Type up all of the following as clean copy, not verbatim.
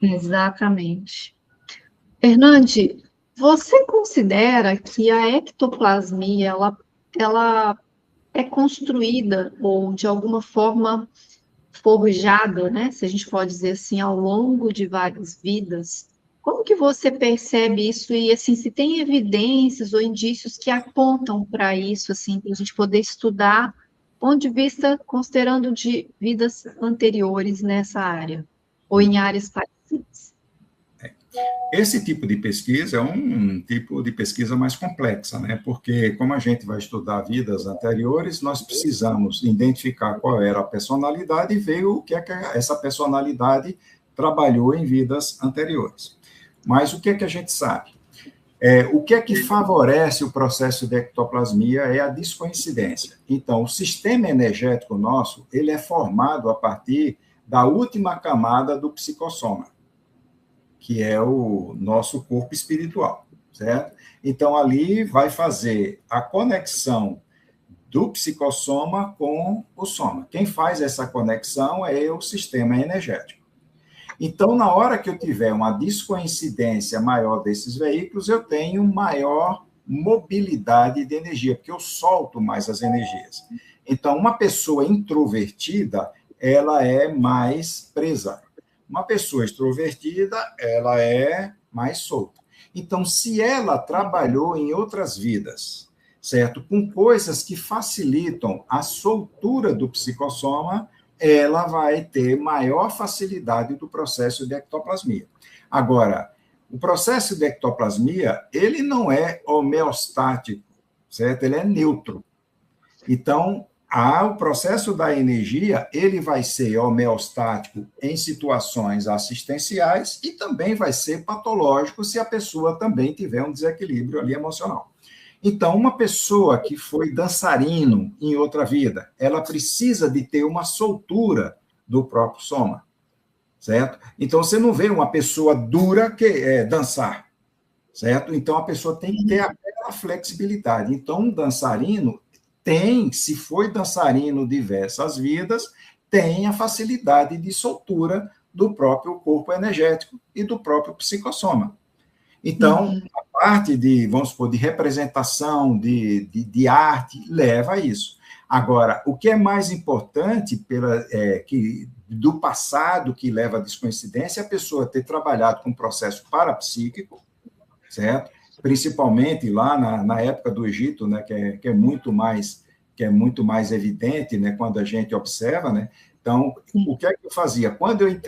Exatamente. Hernande, você considera que a ectoplasmia ela é construída ou de alguma forma forjada, né? Se a gente pode dizer assim, ao longo de várias vidas? Como que você percebe isso e assim, se tem evidências ou indícios que apontam para isso, assim, para a gente poder estudar, ponto de vista considerando de vidas anteriores nessa área ou em áreas parecidas? Esse tipo de pesquisa é um tipo de pesquisa mais complexa, né? Porque, como a gente vai estudar vidas anteriores, nós precisamos identificar qual era a personalidade e ver o que é que essa personalidade trabalhou em vidas anteriores. Mas o que é que a gente sabe? O que é que favorece o processo de ectoplasmia é a descoincidência. Então, o sistema energético nosso, ele é formado a partir da última camada do psicossoma, que é o nosso corpo espiritual, certo? Então, ali vai fazer a conexão do psicossoma com o soma. Quem faz essa conexão é o sistema energético. Então, na hora que eu tiver uma descoincidência maior desses veículos, eu tenho maior mobilidade de energia, porque eu solto mais as energias. Então, uma pessoa introvertida, ela é mais presa. Uma pessoa extrovertida, ela é mais solta. Então, se ela trabalhou em outras vidas, certo? Com coisas que facilitam a soltura do psicossoma, ela vai ter maior facilidade do processo de ectoplasmia. Agora, o processo de ectoplasmia, ele não é homeostático, certo? Ele é neutro. Então, o processo da energia, ele vai ser homeostático em situações assistenciais e também vai ser patológico se a pessoa também tiver um desequilíbrio ali emocional. Então, uma pessoa que foi dançarino em outra vida, ela precisa de ter uma soltura do próprio soma, certo? Então, você não vê uma pessoa dura que é dançar, certo? Então, a pessoa tem que ter aquela flexibilidade. Então, um dançarino tem, se foi dançarino diversas vidas, tem a facilidade de soltura do próprio corpo energético e do próprio psicossoma. Então, a parte de, vamos supor, de representação, de arte, leva a isso. Agora, o que é mais importante do passado que leva à descoincidência é a pessoa ter trabalhado com um processo parapsíquico, certo? Principalmente lá na época do Egito, né, que é muito mais evidente, né, quando a gente observa, né? Então, o que é que eu fazia? Quando eu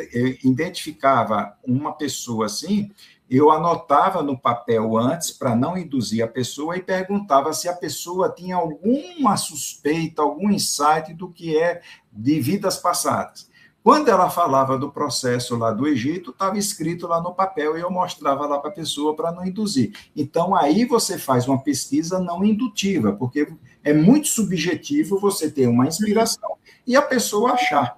identificava uma pessoa assim, eu anotava no papel antes, para não induzir a pessoa, e perguntava se a pessoa tinha alguma suspeita, algum insight do que é de vidas passadas. Quando ela falava do processo lá do Egito, estava escrito lá no papel e eu mostrava lá para a pessoa para não induzir. Então, aí você faz uma pesquisa não indutiva, porque é muito subjetivo você ter uma inspiração e a pessoa achar,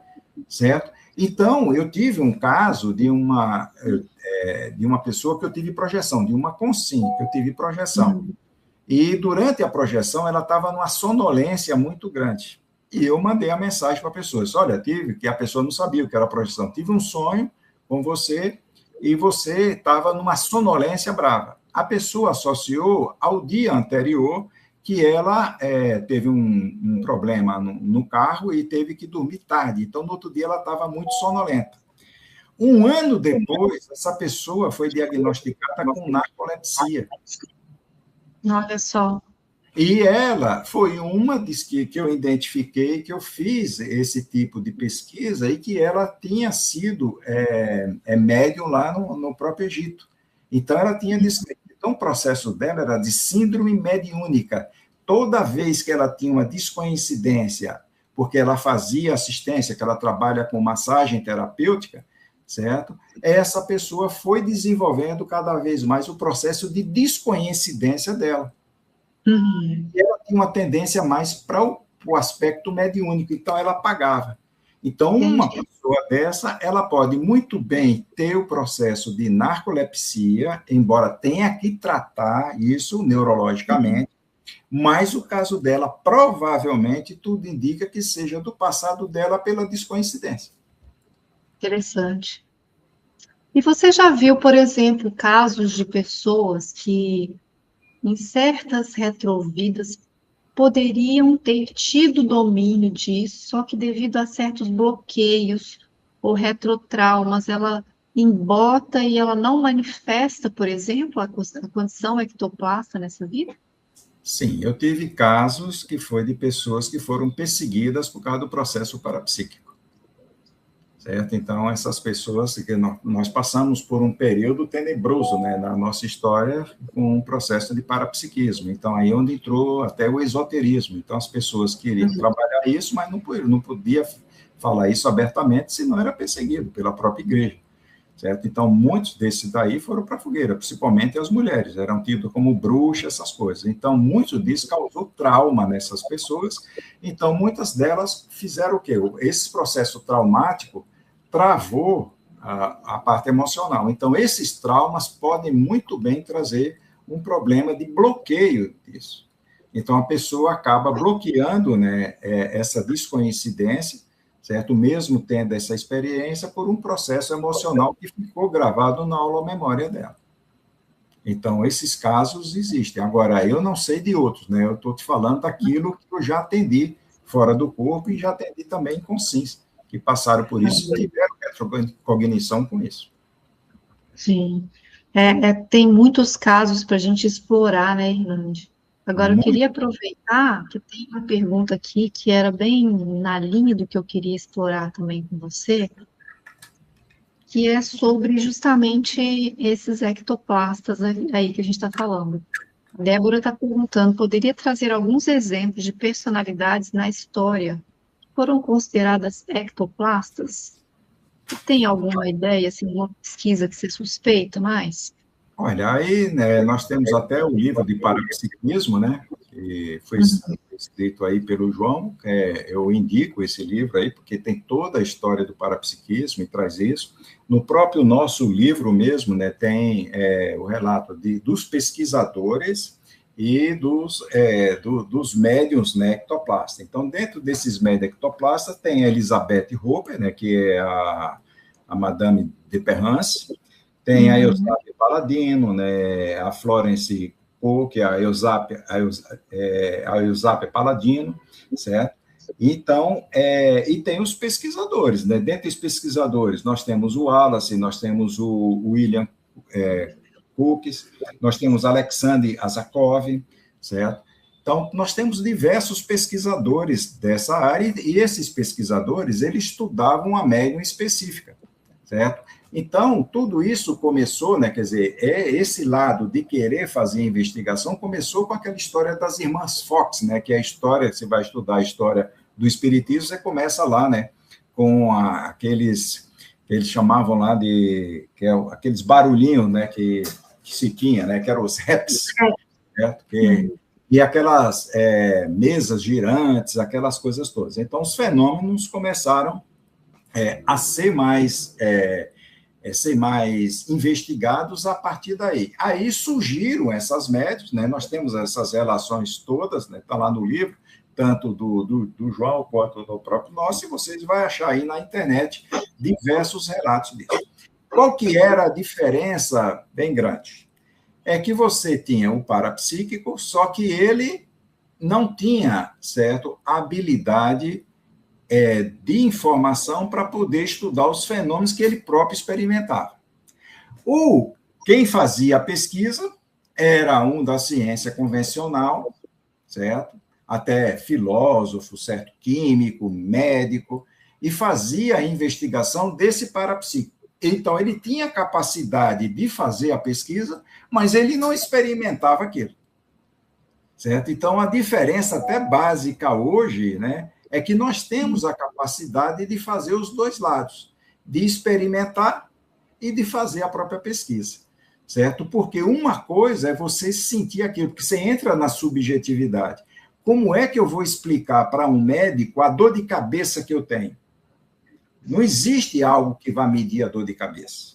certo? Então, eu tive um caso de uma pessoa que eu tive projeção, de uma consim, que eu tive projeção. E durante a projeção, ela estava numa sonolência muito grande. E eu mandei a mensagem para a pessoa: olha, que a pessoa não sabia o que era projeção. Tive um sonho com você e você estava numa sonolência brava. A pessoa associou ao dia anterior que ela teve um problema no carro e teve que dormir tarde. Então, no outro dia, ela estava muito sonolenta. Um ano depois, essa pessoa foi diagnosticada com narcolepsia. Olha só. E ela foi uma que eu identifiquei, que eu fiz esse tipo de pesquisa e que ela tinha sido médium lá no próprio Egito. Então, ela tinha descrito. Então, o processo dela era de síndrome mediúnica. Toda vez que ela tinha uma descoincidência, porque ela fazia assistência, que ela trabalha com massagem terapêutica, certo? Essa pessoa foi desenvolvendo cada vez mais o processo de descoincidência dela. E ela tinha uma tendência mais para o aspecto mediúnico, então ela apagava. Então, uma pessoa dessa, ela pode muito bem ter o processo de narcolepsia, embora tenha que tratar isso neurologicamente, mas o caso dela, provavelmente, tudo indica que seja do passado dela pela descoincidência. Interessante. E você já viu, por exemplo, casos de pessoas que, em certas retrovidas, poderiam ter tido domínio disso, só que devido a certos bloqueios ou retrotraumas, ela embota e ela não manifesta, por exemplo, a condição ectoplasta nessa vida? Sim, eu tive casos que foi de pessoas que foram perseguidas por causa do processo parapsíquico, certo? Então, essas pessoas, que nós passamos por um período tenebroso, né, na nossa história, com um processo de parapsiquismo. Então, aí é onde entrou até o esoterismo. Então, as pessoas queriam trabalhar isso, mas não podia falar isso abertamente, senão era perseguido pela própria igreja. Certo? Então, muitos desses daí foram para a fogueira, principalmente as mulheres, eram tidos como bruxas, essas coisas. Então, muito disso causou trauma nessas pessoas. Então, muitas delas fizeram o quê? Esse processo traumático travou a parte emocional. Então, esses traumas podem muito bem trazer um problema de bloqueio disso. Então, a pessoa acaba bloqueando, né, essa descoincidência, certo? Mesmo tendo essa experiência, por um processo emocional que ficou gravado na aula-memória dela. Então, esses casos existem. Agora, eu não sei de outros, né? Eu estou te falando daquilo que eu já atendi fora do corpo e já atendi também em consciência, que passaram por isso e tiveram retrocognição com isso. Sim. Tem muitos casos para a gente explorar, né, Hernande? Agora, eu Muito. queria aproveitar que tem uma pergunta aqui que era bem na linha do que eu queria explorar também com você, que é sobre justamente esses ectoplastas aí que a gente está falando. A Débora está perguntando, poderia trazer alguns exemplos de personalidades na história que foram consideradas ectoplastas? Você tem alguma ideia, assim, uma pesquisa que você suspeita mais? Olha, aí, né, nós temos até o livro de parapsiquismo, né, que foi escrito aí pelo João, eu indico esse livro aí, porque tem toda a história do parapsiquismo e traz isso. No próprio nosso livro mesmo, né, tem o relato dos pesquisadores e dos médiuns, né, ectoplastas. Então, dentro desses médiuns ectoplastas, tem a Elizabeth Hopper, né, que é a Madame de Perrance, tem a Eusápia Paladino, né, a Florence Poe, que é a Eusápia Paladino, certo? Então, e tem os pesquisadores, né? Dentre os pesquisadores, nós temos o Wallace, nós temos o William Crookes, nós temos Alexander Azakov, certo? Então, nós temos diversos pesquisadores dessa área, e esses pesquisadores, eles estudavam uma médium específica, certo? Então, tudo isso começou, né, quer dizer, esse lado de querer fazer investigação começou com aquela história das irmãs Fox, né, que é a história, você vai estudar a história do espiritismo, você começa lá, né, com aqueles que eles chamavam lá de, aqueles barulhinhos, né, que se tinha, né, que eram os raps, certo? E aquelas mesas girantes, aquelas coisas todas. Então, os fenômenos começaram a ser mais investigados a partir daí. Aí surgiram essas médias, né? Nós temos essas relações todas, né? Está lá no livro, tanto do João quanto do próprio nosso, e vocês vão achar aí na internet diversos relatos disso. Qual que era a diferença bem grande? É que você tinha o parapsíquico, só que ele não tinha, certo, habilidade de informação para poder estudar os fenômenos que ele próprio experimentava. Quem fazia a pesquisa era um da ciência convencional, certo? Até filósofo, certo? Químico, médico, e fazia a investigação desse parapsíquico. Então, ele tinha capacidade de fazer a pesquisa, mas ele não experimentava aquilo, certo? Então, a diferença até básica hoje, né, é que nós temos a capacidade de fazer os dois lados, de experimentar e de fazer a própria pesquisa, certo? Porque uma coisa é você sentir aquilo, porque você entra na subjetividade. Como é que eu vou explicar para um médico a dor de cabeça que eu tenho? Não existe algo que vá medir a dor de cabeça,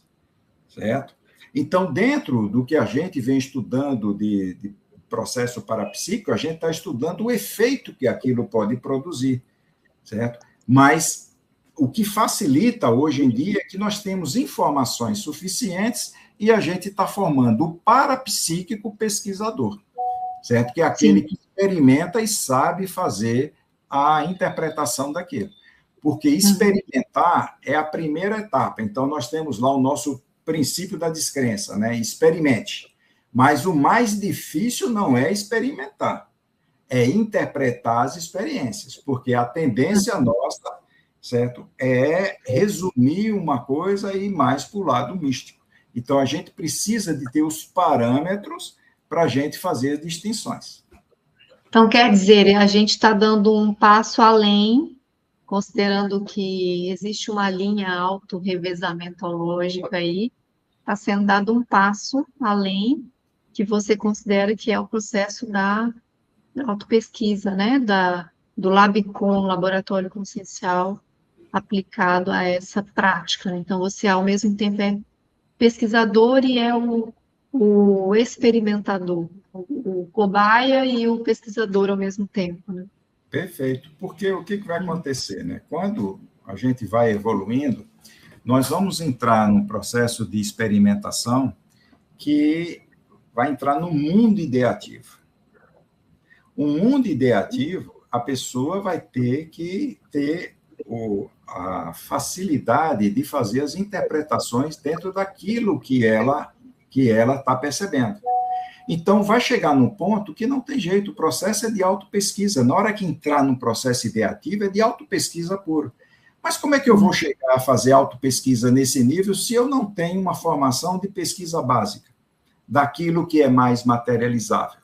certo? Então, dentro do que a gente vem estudando de processo parapsíquico, a gente está estudando o efeito que aquilo pode produzir, certo? Mas o que facilita hoje em dia é que nós temos informações suficientes e a gente está formando o parapsíquico pesquisador, certo? Que é aquele Sim. que experimenta e sabe fazer a interpretação daquilo. Porque experimentar é a primeira etapa. Então, nós temos lá o nosso princípio da descrença, né? Experimente. Mas o mais difícil não é experimentar, é interpretar as experiências, porque a tendência nossa, certo, é resumir uma coisa e ir mais para o lado místico. Então, a gente precisa de ter os parâmetros para a gente fazer as distinções. Então, quer dizer, a gente está dando um passo além, considerando que existe uma linha auto-revezamentológica aí, está sendo dado um passo além que você considera que é o processo da autopesquisa, né? Do LabCon, Laboratório Consciencial, aplicado a essa prática. Então, você, ao mesmo tempo, é pesquisador e é o experimentador, o cobaia e o pesquisador ao mesmo tempo, né? Perfeito. Porque o que vai acontecer, né? Quando a gente vai evoluindo, nós vamos entrar num processo de experimentação que vai entrar no mundo ideativo. O mundo ideativo, a pessoa vai ter que ter a facilidade de fazer as interpretações dentro daquilo que ela está percebendo. Então, vai chegar num ponto que não tem jeito, o processo é de autopesquisa. Na hora que entrar num processo ideativo, é de autopesquisa puro. Mas como é que eu vou chegar a fazer autopesquisa nesse nível se eu não tenho uma formação de pesquisa básica daquilo que é mais materializável?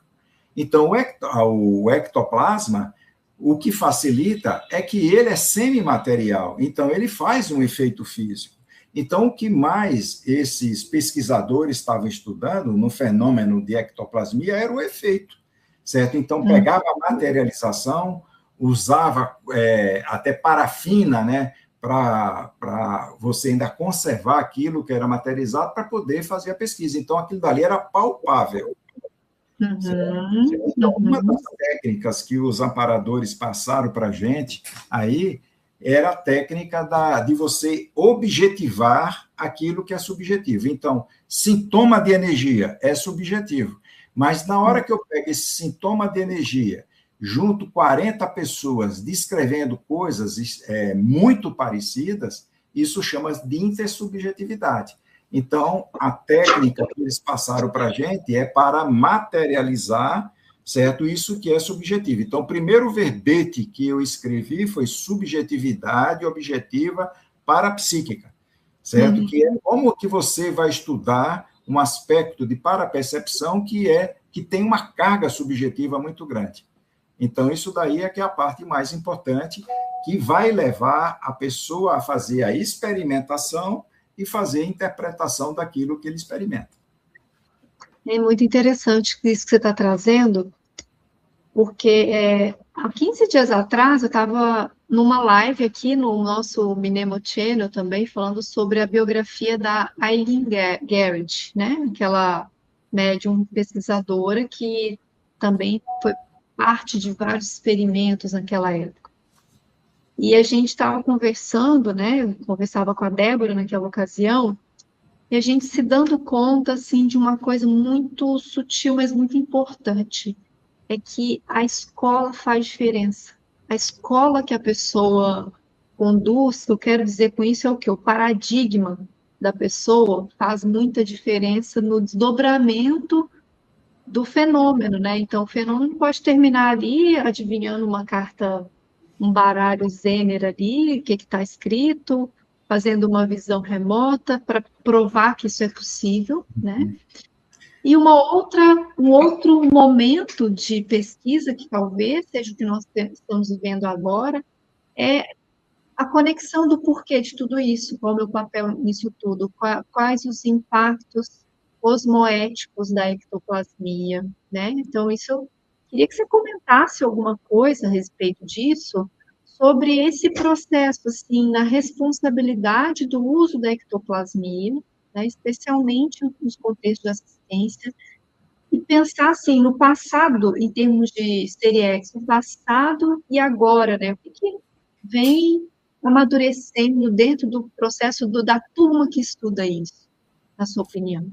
Então, o ectoplasma, o que facilita é que ele é semimaterial, então ele faz um efeito físico. Então, o que mais esses pesquisadores estavam estudando no fenômeno de ectoplasmia era o efeito, certo? Então, pegava a materialização, usava até parafina, né, para você ainda conservar aquilo que era materializado para poder fazer a pesquisa. Então, aquilo dali era palpável. Então, uma das técnicas que os amparadores passaram para a gente aí era a técnica de você objetivar aquilo que é subjetivo. Então, sintoma de energia é subjetivo, mas na hora que eu pego esse sintoma de energia, junto 40 pessoas descrevendo coisas muito parecidas, isso chama de intersubjetividade. Então, a técnica que eles passaram para a gente é para materializar, certo? Isso que é subjetivo. Então, o primeiro verbete que eu escrevi foi subjetividade objetiva parapsíquica, certo? Que é como que você vai estudar um aspecto de parapercepção que tem uma carga subjetiva muito grande. Então, isso daí é que é a parte mais importante, que vai levar a pessoa a fazer a experimentação e fazer a interpretação daquilo que ele experimenta. É muito interessante isso que você está trazendo, porque há 15 dias atrás eu estava numa live aqui no nosso Minemo Channel também, falando sobre a biografia da Eileen Garrett, né? Aquela médium pesquisadora que também foi parte de vários experimentos naquela época. E a gente estava conversando, né? Eu conversava com a Débora naquela ocasião, e a gente se dando conta, assim, de uma coisa muito sutil, mas muito importante, é que a escola faz diferença. A escola que a pessoa conduz, o que eu quero dizer com isso é o quê? O paradigma da pessoa faz muita diferença no desdobramento do fenômeno, né? Então, o fenômeno pode terminar ali, adivinhando uma carta, um baralho Zener ali, o que está escrito, fazendo uma visão remota para provar que isso é possível, né? E um outro momento de pesquisa, que talvez seja o que nós estamos vivendo agora, é a conexão do porquê de tudo isso, qual é o meu papel nisso tudo, quais os impactos osmoéticos da ectoplasmia, né? Então, isso eu queria que você comentasse alguma coisa a respeito disso, sobre esse processo, assim, na responsabilidade do uso da ectoplasmia, né, especialmente nos contextos de assistência, e pensar, assim, no passado, em termos de Seriex, no passado e agora, né? O que vem amadurecendo dentro do processo da turma que estuda isso, na sua opinião?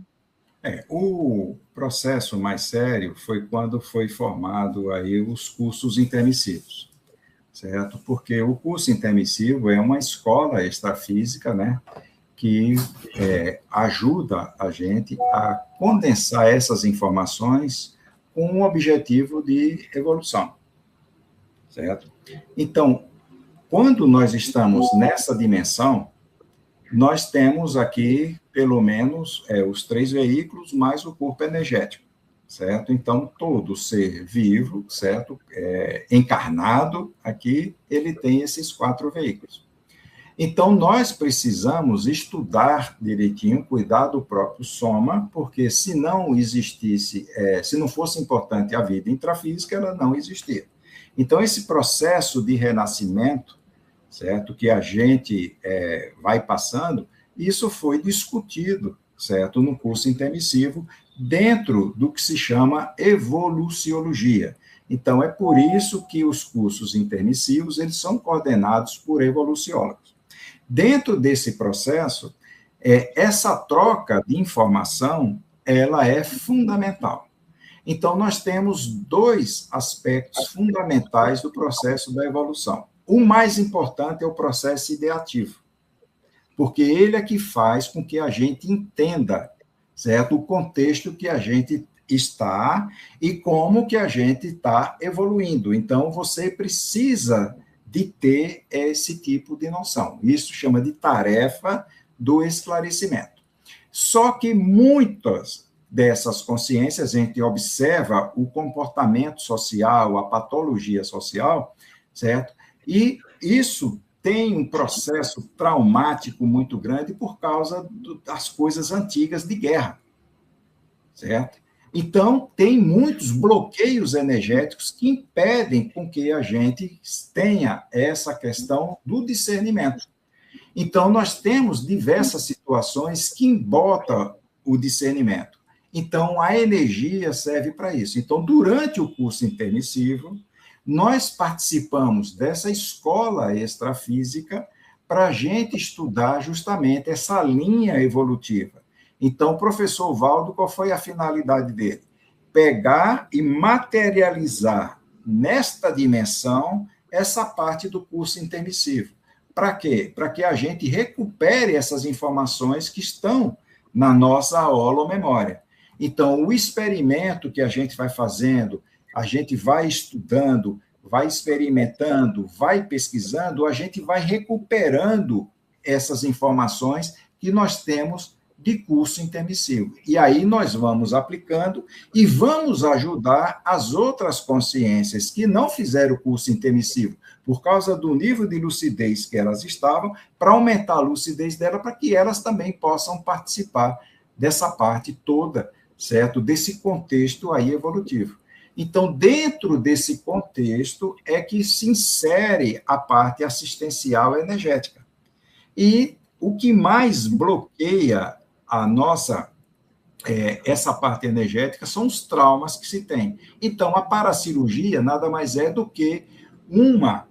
O processo mais sério foi quando foi formado aí os cursos intermissivos, certo? Porque o curso intermissivo é uma escola extrafísica, né, que ajuda a gente a condensar essas informações com o objetivo de evolução, certo? Então, quando nós estamos nessa dimensão, nós temos aqui, pelo menos, os 3 veículos mais o corpo energético, certo? Então, todo ser vivo, certo? Encarnado aqui, ele tem esses 4 veículos. Então, nós precisamos estudar direitinho, cuidar do próprio soma, porque se não existisse, se não fosse importante a vida intrafísica, ela não existia. Então, esse processo de renascimento, certo, que a gente vai passando, isso foi discutido, certo, no curso intermissivo, dentro do que se chama evoluciologia. Então, é por isso que os cursos intermissivos, eles são coordenados por evoluciólogos. Dentro desse processo, essa troca de informação, ela é fundamental. Então, nós temos 2 aspectos fundamentais do processo da evolução. O mais importante é o processo ideativo, porque ele é que faz com que a gente entenda, certo, o contexto que a gente está e como que a gente está evoluindo. Então, você precisa de ter esse tipo de noção. Isso chama de tarefa do esclarecimento. Só que muitas dessas consciências, a gente observa o comportamento social, a patologia social, certo? E isso tem um processo traumático muito grande por causa das coisas antigas de guerra, certo? Então, tem muitos bloqueios energéticos que impedem com que a gente tenha essa questão do discernimento. Então, nós temos diversas situações que embotam o discernimento. Então, a energia serve para isso. Então, durante o curso intermissivo, nós participamos dessa escola extrafísica para a gente estudar justamente essa linha evolutiva. Então, o professor Valdo, qual foi a finalidade dele? Pegar e materializar nesta dimensão essa parte do curso intermissivo. Para quê? Para que a gente recupere essas informações que estão na nossa holomemória. Então, o experimento que a gente vai fazendo, a gente vai estudando, vai experimentando, vai pesquisando, a gente vai recuperando essas informações que nós temos de curso intermissivo. E aí nós vamos aplicando e vamos ajudar as outras consciências que não fizeram o curso intermissivo, por causa do nível de lucidez que elas estavam, para aumentar a lucidez dela, para que elas também possam participar dessa parte toda, certo? Desse contexto aí evolutivo. Então, dentro desse contexto é que se insere a parte assistencial energética. E o que mais bloqueia a nossa essa parte energética são os traumas que se tem. Então, a paracirurgia nada mais é do que uma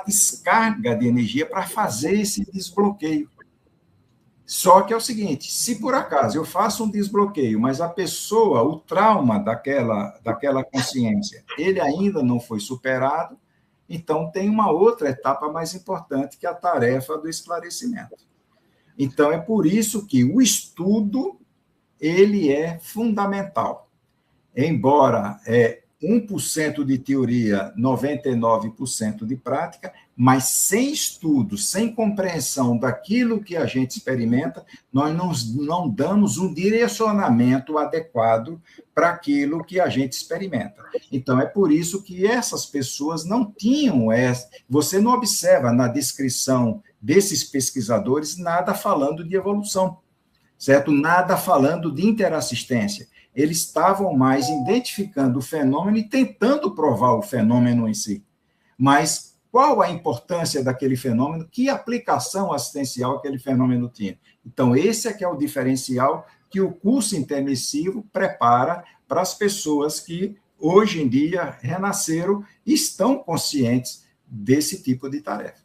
descarga de energia para fazer esse desbloqueio. Só que é o seguinte, se por acaso eu faço um desbloqueio, mas a pessoa, o trauma daquela consciência, ele ainda não foi superado, então tem uma outra etapa mais importante, que é a tarefa do esclarecimento. Então, é por isso que o estudo, ele é fundamental. Embora 1% de teoria, 99% de prática, mas sem estudo, sem compreensão daquilo que a gente experimenta, nós não damos um direcionamento adequado para aquilo que a gente experimenta. Então, é por isso que essas pessoas não tinham você não observa na descrição desses pesquisadores nada falando de evolução, certo? Nada falando de interassistência. Eles estavam mais identificando o fenômeno e tentando provar o fenômeno em si. Mas qual a importância daquele fenômeno? Que aplicação assistencial aquele fenômeno tinha? Então, esse é que é o diferencial que o curso intermissivo prepara para as pessoas que, hoje em dia, renasceram e estão conscientes desse tipo de tarefa.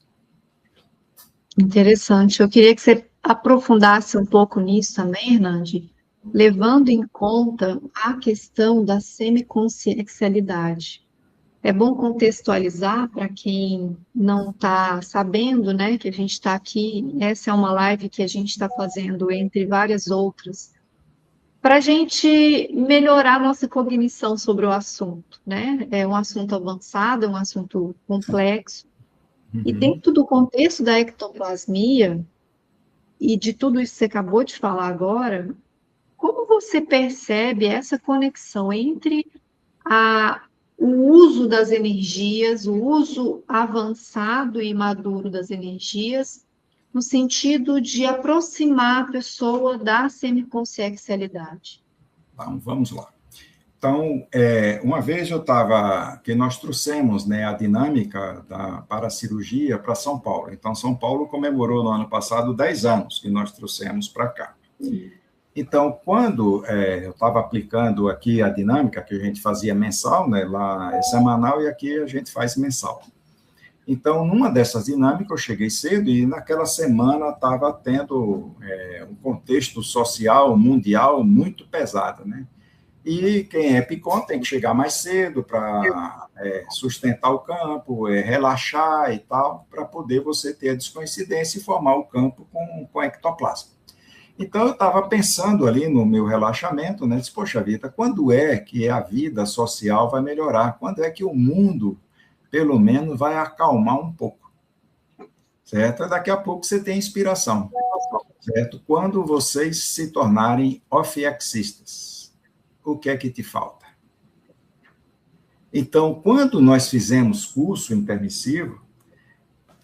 Interessante. Eu queria que você aprofundasse um pouco nisso também, Hernande, levando em conta a questão da semiconsciencialidade. É bom contextualizar para quem não está sabendo, né, que a gente está aqui. Essa é uma live que a gente está fazendo entre várias outras, para a gente melhorar nossa cognição sobre o assunto, né? É um assunto avançado, é um assunto complexo. E Uhum. dentro do contexto da ectoplasmia e de tudo isso que você acabou de falar agora, como você percebe essa conexão entre a, o uso das energias, o uso avançado e maduro das energias, no sentido de aproximar a pessoa da semiconsciencialidade? Então, vamos lá. Então, uma vez eu estava, que nós trouxemos, né, a dinâmica da paracirurgia para São Paulo. Então, São Paulo comemorou no ano passado 10 anos que nós trouxemos para cá. Então, quando eu estava aplicando aqui a dinâmica que a gente fazia mensal, né, lá é semanal e aqui a gente faz mensal. Então, numa dessas dinâmicas, eu cheguei cedo e naquela semana estava tendo um contexto social mundial muito pesado, né? E quem é PICOM tem que chegar mais cedo para sustentar o campo, relaxar e tal, para poder você ter a descoincidência e formar o campo com ectoplasma. Então, eu estava pensando ali no meu relaxamento, né? Disse, poxa vida, quando é que a vida social vai melhorar? Quando é que o mundo, pelo menos, vai acalmar um pouco? Certo? Daqui a pouco você tem inspiração, certo? Quando vocês se tornarem ofiexistas, o que é que te falta? Então, quando nós fizemos curso intermissivo,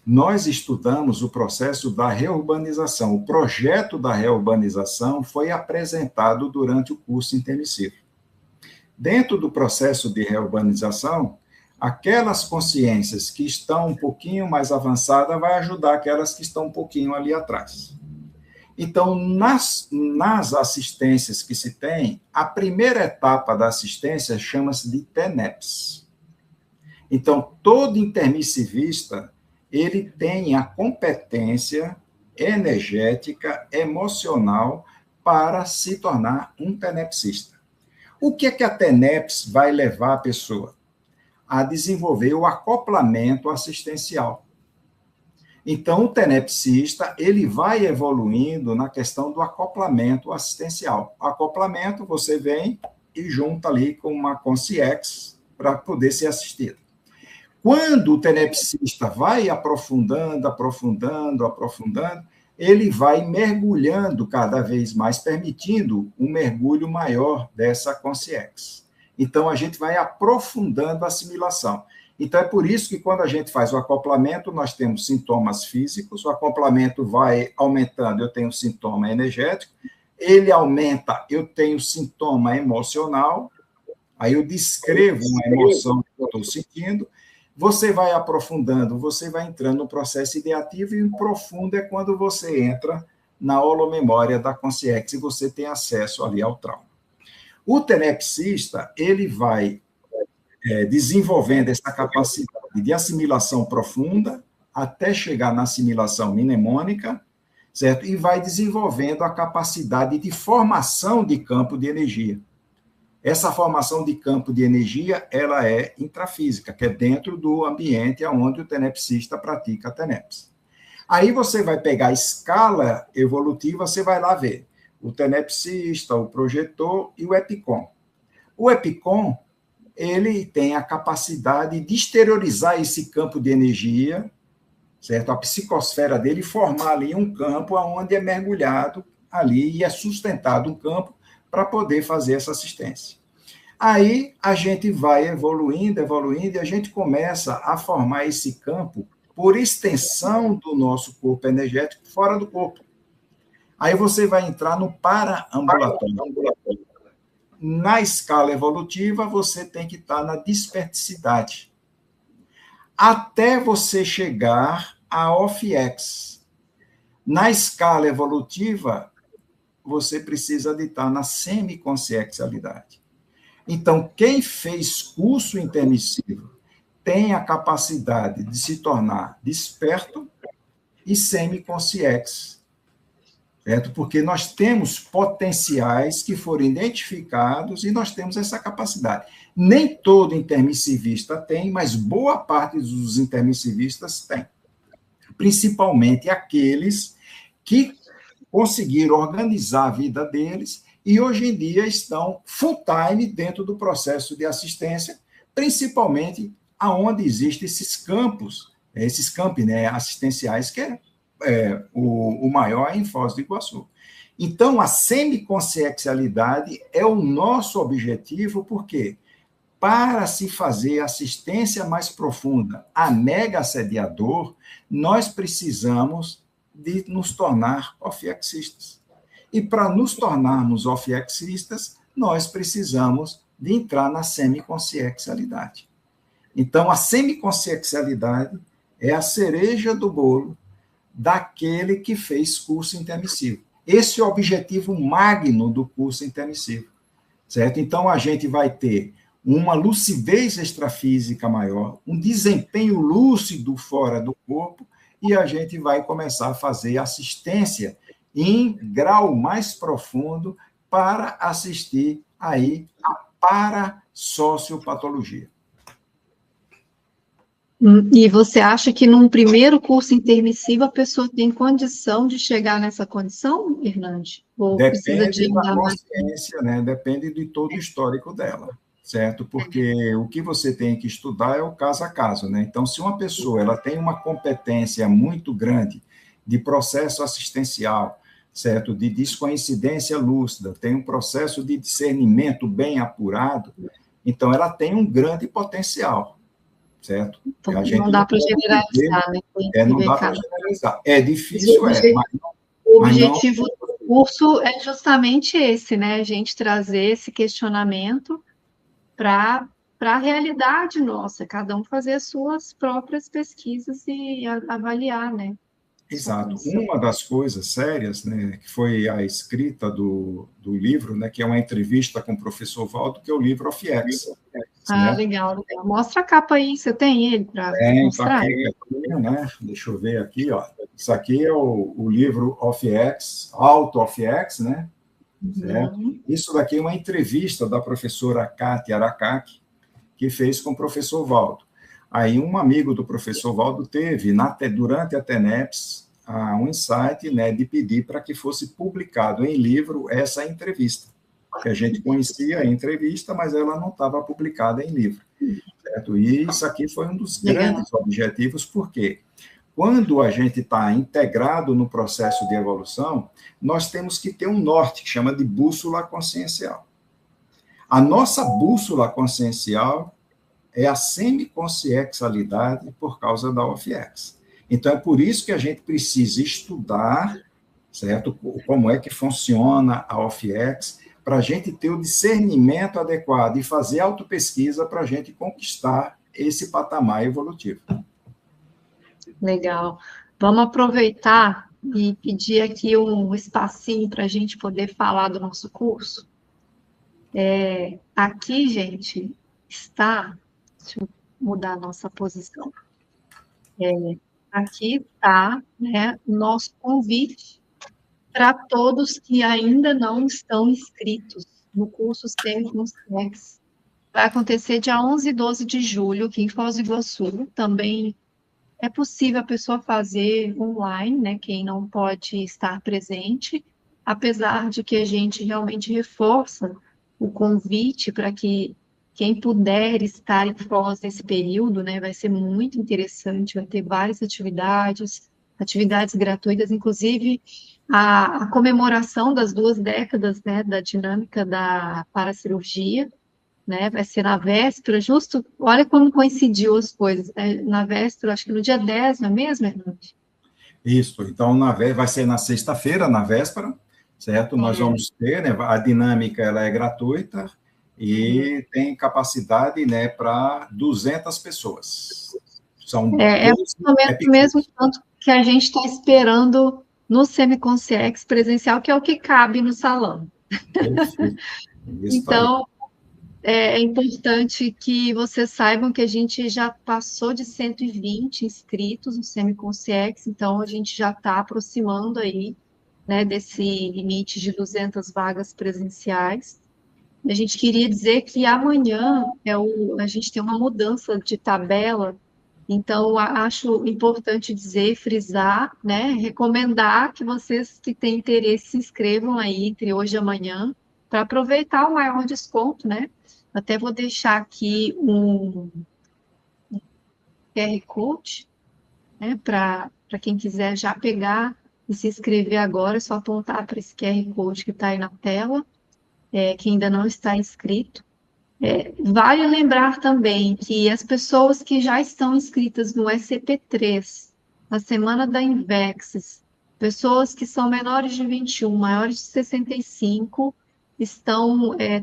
nós estudamos o processo da reurbanização. O projeto da reurbanização foi apresentado durante o curso intermissivo. Dentro do processo de reurbanização, aquelas consciências que estão um pouquinho mais avançadas vai ajudar aquelas que estão um pouquinho ali atrás. Então, nas assistências que se tem, a primeira etapa da assistência chama-se de TENEPS. Então, todo intermissivista, ele tem a competência energética, emocional, para se tornar um tenepsista. O que é que a TENEPS vai levar a pessoa? A desenvolver o acoplamento assistencial. Então, o tenepsista, ele vai evoluindo na questão do acoplamento assistencial. Acoplamento, você vem e junta ali com uma consciex para poder ser assistido. Quando o tenepsista vai aprofundando, ele vai mergulhando cada vez mais, permitindo um mergulho maior dessa consciex. Então, a gente vai aprofundando a assimilação. Então, é por isso que quando a gente faz o acoplamento, nós temos sintomas físicos, o acoplamento vai aumentando, eu tenho sintoma energético, ele aumenta, eu tenho sintoma emocional, aí eu descrevo uma emoção que eu estou sentindo, você vai aprofundando, você vai entrando no processo ideativo, e o profundo é quando você entra na holomemória da consciência e você tem acesso ali ao trauma. O tenepsista, ele vai desenvolvendo essa capacidade de assimilação profunda até chegar na assimilação mnemônica, certo? E vai desenvolvendo a capacidade de formação de campo de energia. Essa formação de campo de energia, ela é intrafísica, que é dentro do ambiente onde o tenepsista pratica a TENEPS. Aí você vai pegar a escala evolutiva, você vai lá ver o tenepsista, o projetor e o EPICOM. O EPICOM, ele tem a capacidade de exteriorizar esse campo de energia, certo? A psicosfera dele, formar ali um campo onde é mergulhado ali e é sustentado um campo para poder fazer essa assistência. Aí a gente vai evoluindo, e a gente começa a formar esse campo por extensão do nosso corpo energético fora do corpo. Aí você vai entrar no paraambulatório. Na escala evolutiva, você tem que estar na desperticidade, até você chegar a OFIEX. Na escala evolutiva, você precisa de estar na semiconsciencialidade. Então, quem fez curso intermissivo tem a capacidade de se tornar desperto e semiconsciex, certo? Porque nós temos potenciais que foram identificados e nós temos essa capacidade. Nem todo intermissivista tem, mas boa parte dos intermissivistas tem. Principalmente aqueles que conseguiram organizar a vida deles e hoje em dia estão full-time dentro do processo de assistência, principalmente aonde existem esses campi, né, assistenciais, que o maior é em Foz do Iguaçu. Então, a semiconsciencialidade é o nosso objetivo, porque para se fazer assistência mais profunda a mega assediador, nós precisamos de nos tornar ofiexistas. E para nos tornarmos ofiexistas, nós precisamos de entrar na semiconsciencialidade. Então, a semiconsciencialidade é a cereja do bolo daquele que fez curso intermissivo. Esse é o objetivo magno do curso intermissivo, certo? Então, a gente vai ter uma lucidez extrafísica maior, um desempenho lúcido fora do corpo, e a gente vai começar a fazer assistência em grau mais profundo para assistir aí a parasociopatologia. E você acha que num primeiro curso intermissivo a pessoa tem condição de chegar nessa condição, Hernande? Ou precisa de Depende da consciência, né? Depende de todo o histórico dela, certo? Porque o que você tem que estudar é o caso a caso, né? Então, se uma pessoa ela tem uma competência muito grande de processo assistencial, certo? De descoincidência lúcida, tem um processo de discernimento bem apurado, então ela tem um grande potencial. Certo? Então, não dá para generalizar, né? Não dá para generalizar. É difícil, mas não. O objetivo do curso é justamente esse, né? A gente trazer esse questionamento para a realidade nossa, cada um fazer as suas próprias pesquisas e avaliar, né? Exato. Uma das coisas sérias, né, que foi a escrita do livro, né, que é uma entrevista com o professor Valdo, que é o livro OFIEX. Ah, né? Legal, legal. Mostra a capa aí, você tem ele para mostrar? Aqui, né? Deixa eu ver aqui, ó. Isso aqui é o livro OFIEX, Auto OFIEX, né? Certo? Isso daqui é uma entrevista da professora Cátia Aracaki, que fez com o professor Valdo. Aí um amigo do professor Valdo teve, durante a TENEPS, um insight, né, de pedir para que fosse publicado em livro essa entrevista, que a gente conhecia a entrevista, mas ela não estava publicada em livro, certo? E isso aqui foi um dos grandes objetivos, porque quando a gente está integrado no processo de evolução, nós temos que ter um norte, que chama de bússola consciencial. A nossa bússola consciencial é a semiconsciencialidade por causa da OFIEX. Então, é por isso que a gente precisa estudar, certo? Como é que funciona a OFIEX, para a gente ter o discernimento adequado e fazer autopesquisa para a gente conquistar esse patamar evolutivo. Legal. Vamos aproveitar e pedir aqui um espacinho para a gente poder falar do nosso curso. Aqui, gente, está... Deixa eu mudar a nossa posição. Aqui está, né, o nosso convite para todos que ainda não estão inscritos no curso Semiconsciex. Vai acontecer dia 11 e 12 de julho, aqui em Foz do Iguaçu. Também é possível a pessoa fazer online, né, quem não pode estar presente, apesar de que a gente realmente reforça o convite para que quem puder estar em Foz nesse período, né, vai ser muito interessante, vai ter várias atividades gratuitas, inclusive a comemoração das 2 décadas, né, da dinâmica da paracirurgia, né, vai ser na véspera, justo, olha como coincidiu as coisas, né, na véspera, acho que no dia 10, não é mesmo, Hernande? Isso, então vai ser na sexta-feira, na véspera, certo? Nós vamos ter, né, a dinâmica ela é gratuita, e tem capacidade, né, para 200 pessoas. São o mesmo tanto que a gente está esperando no Semiconsciex presencial, que é o que cabe no salão. Perfeito. Então, é importante que vocês saibam que a gente já passou de 120 inscritos no Semiconsciex, então a gente já está aproximando aí, né, desse limite de 200 vagas presenciais. A gente queria dizer que amanhã a gente tem uma mudança de tabela, então acho importante dizer, frisar, né, recomendar que vocês que têm interesse se inscrevam aí entre hoje e amanhã para aproveitar o maior desconto, né? Até vou deixar aqui um QR Code, né, para quem quiser já pegar e se inscrever agora, é só apontar para esse QR Code que está aí na tela, que ainda não está inscrito. Vale lembrar também que as pessoas que já estão inscritas no SCP-3, na semana da Invexis, pessoas que são menores de 21, maiores de 65,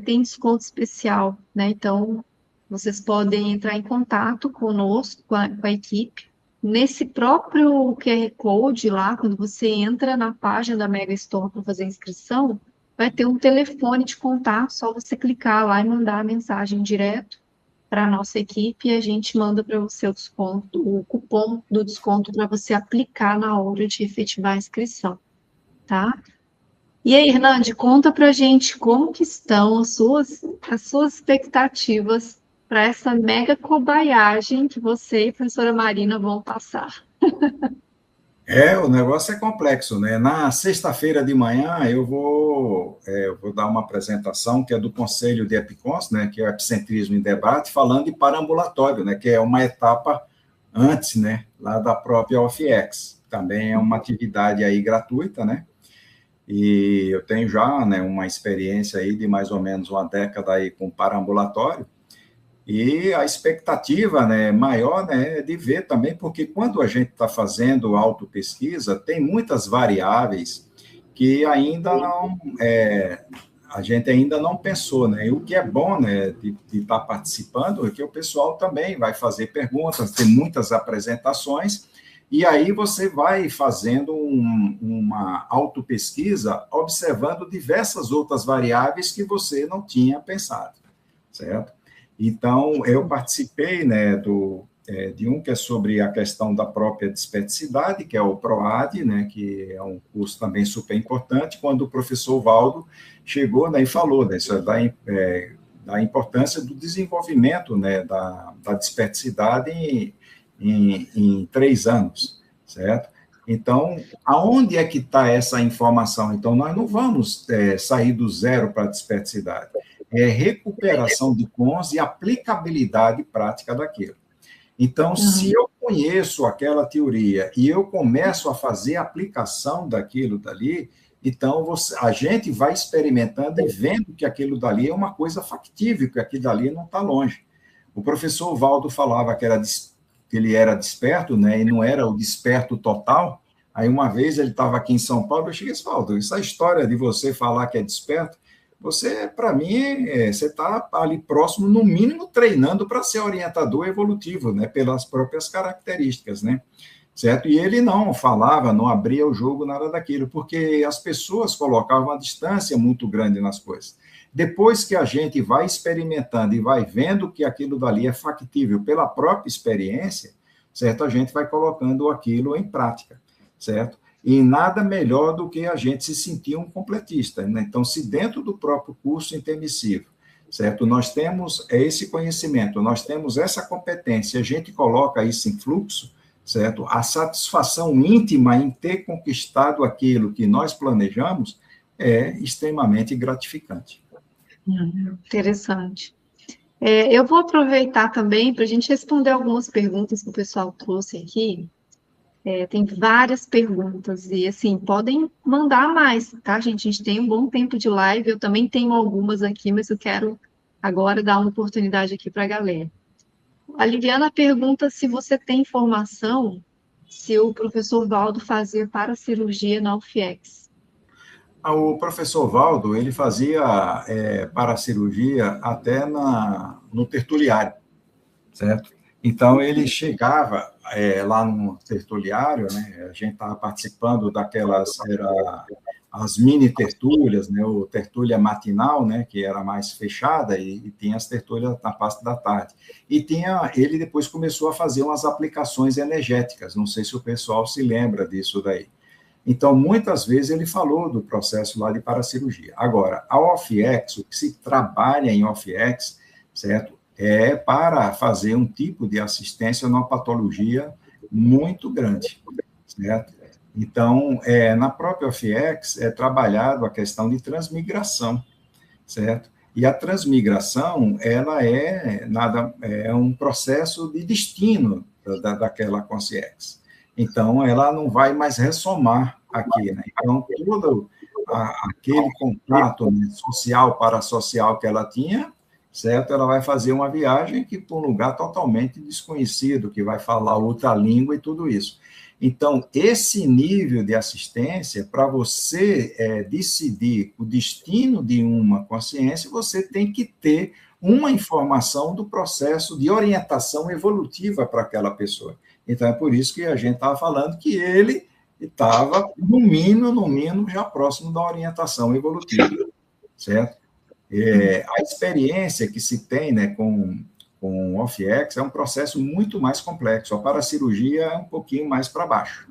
têm desconto especial, né? Então, vocês podem entrar em contato conosco, com a equipe. Nesse próprio QR Code lá, quando você entra na página da Mega Store para fazer a inscrição, vai ter um telefone de contato, só você clicar lá e mandar a mensagem direto para a nossa equipe e a gente manda para você o desconto, o cupom do desconto para você aplicar na hora de efetivar a inscrição, tá? E aí, Hernande, conta para a gente como que estão as suas expectativas para essa mega cobaiagem que você e a professora Marina vão passar. O negócio é complexo, né? Na sexta-feira de manhã eu vou dar uma apresentação que é do Conselho de Epicons, né? Que é o Epicentrismo em Debate, falando de paraambulatório, né? Que é uma etapa antes, né? Lá da própria OFIEX. Também é uma atividade aí gratuita, né? E eu tenho já, né, uma experiência aí de mais ou menos uma década aí com paraambulatório. E a expectativa, né, maior, né, é de ver também, porque quando a gente está fazendo autopesquisa, tem muitas variáveis que ainda não, a gente ainda não pensou, né, e o que é bom, né, de estar participando é que o pessoal também vai fazer perguntas, tem muitas apresentações, e aí você vai fazendo uma autopesquisa, observando diversas outras variáveis que você não tinha pensado, certo? Então, eu participei, né, de um que é sobre a questão da própria dispeticidade, que é o PROAD, né, que é um curso também super importante, quando o professor Valdo chegou, né, e falou, né, da importância do desenvolvimento, né, da dispeticidade em 3 anos, certo? Então, aonde é que está essa informação? Então, nós não vamos sair do zero para a dispeticidade. É recuperação de cons e aplicabilidade prática daquilo. Então, se eu conheço aquela teoria e eu começo a fazer a aplicação daquilo dali, então a gente vai experimentando e vendo que aquilo dali é uma coisa factível, que aquilo dali não está longe. O professor Valdo falava que ele era desperto, né, e não era o desperto total. Aí, uma vez, ele estava aqui em São Paulo, eu cheguei e disse, Valdo, essa história de você falar que é desperto, você, para mim, você está ali próximo, no mínimo, treinando para ser orientador evolutivo, né, pelas próprias características, né, certo? E ele não falava, não abria o jogo, nada daquilo, porque as pessoas colocavam uma distância muito grande nas coisas. Depois que a gente vai experimentando e vai vendo que aquilo dali é factível pela própria experiência, certo? A gente vai colocando aquilo em prática, certo? E nada melhor do que a gente se sentir um completista, né? Então, se dentro do próprio curso intermissivo, certo? Nós temos esse conhecimento, nós temos essa competência, a gente coloca isso em fluxo, certo? A satisfação íntima em ter conquistado aquilo que nós planejamos é extremamente gratificante. Interessante. Eu vou aproveitar também para a gente responder algumas perguntas que o pessoal trouxe aqui. Tem várias perguntas e, assim, podem mandar mais, tá, gente? A gente tem um bom tempo de live, eu também tenho algumas aqui, mas eu quero agora dar uma oportunidade aqui para a galera. A Liliana pergunta se você tem informação se o professor Valdo fazia paracirurgia na UFIEX. O professor Valdo, ele fazia paracirurgia até no tertuliário, certo? Então, ele chegava lá no tertuliário, né? A gente estava participando daquelas, era as mini tertúlias, né, o tertúlia matinal, né, que era mais fechada, e tinha as tertúlias na parte da tarde. E ele depois começou a fazer umas aplicações energéticas, não sei se o pessoal se lembra disso daí. Então, muitas vezes ele falou do processo lá de paracirurgia. Agora, a OFX, o que se trabalha em OFX, certo, é para fazer um tipo de assistência numa patologia muito grande, certo? Então, na própria OFX é trabalhado a questão de transmigração, certo? E a transmigração, ela é um processo de destino daquela consciência. Então, ela não vai mais ressomar aqui, né? Então, todo aquele contato, né, social, parasocial que ela tinha, certo? Ela vai fazer uma viagem para um lugar totalmente desconhecido, que vai falar outra língua e tudo isso. Então, esse nível de assistência, para você decidir o destino de uma consciência, você tem que ter uma informação do processo de orientação evolutiva para aquela pessoa. Então, é por isso que a gente estava falando que ele estava, no mínimo, já próximo da orientação evolutiva, certo? A experiência que se tem, né, com o OFX é um processo muito mais complexo. A paracirurgia é um pouquinho mais para baixo.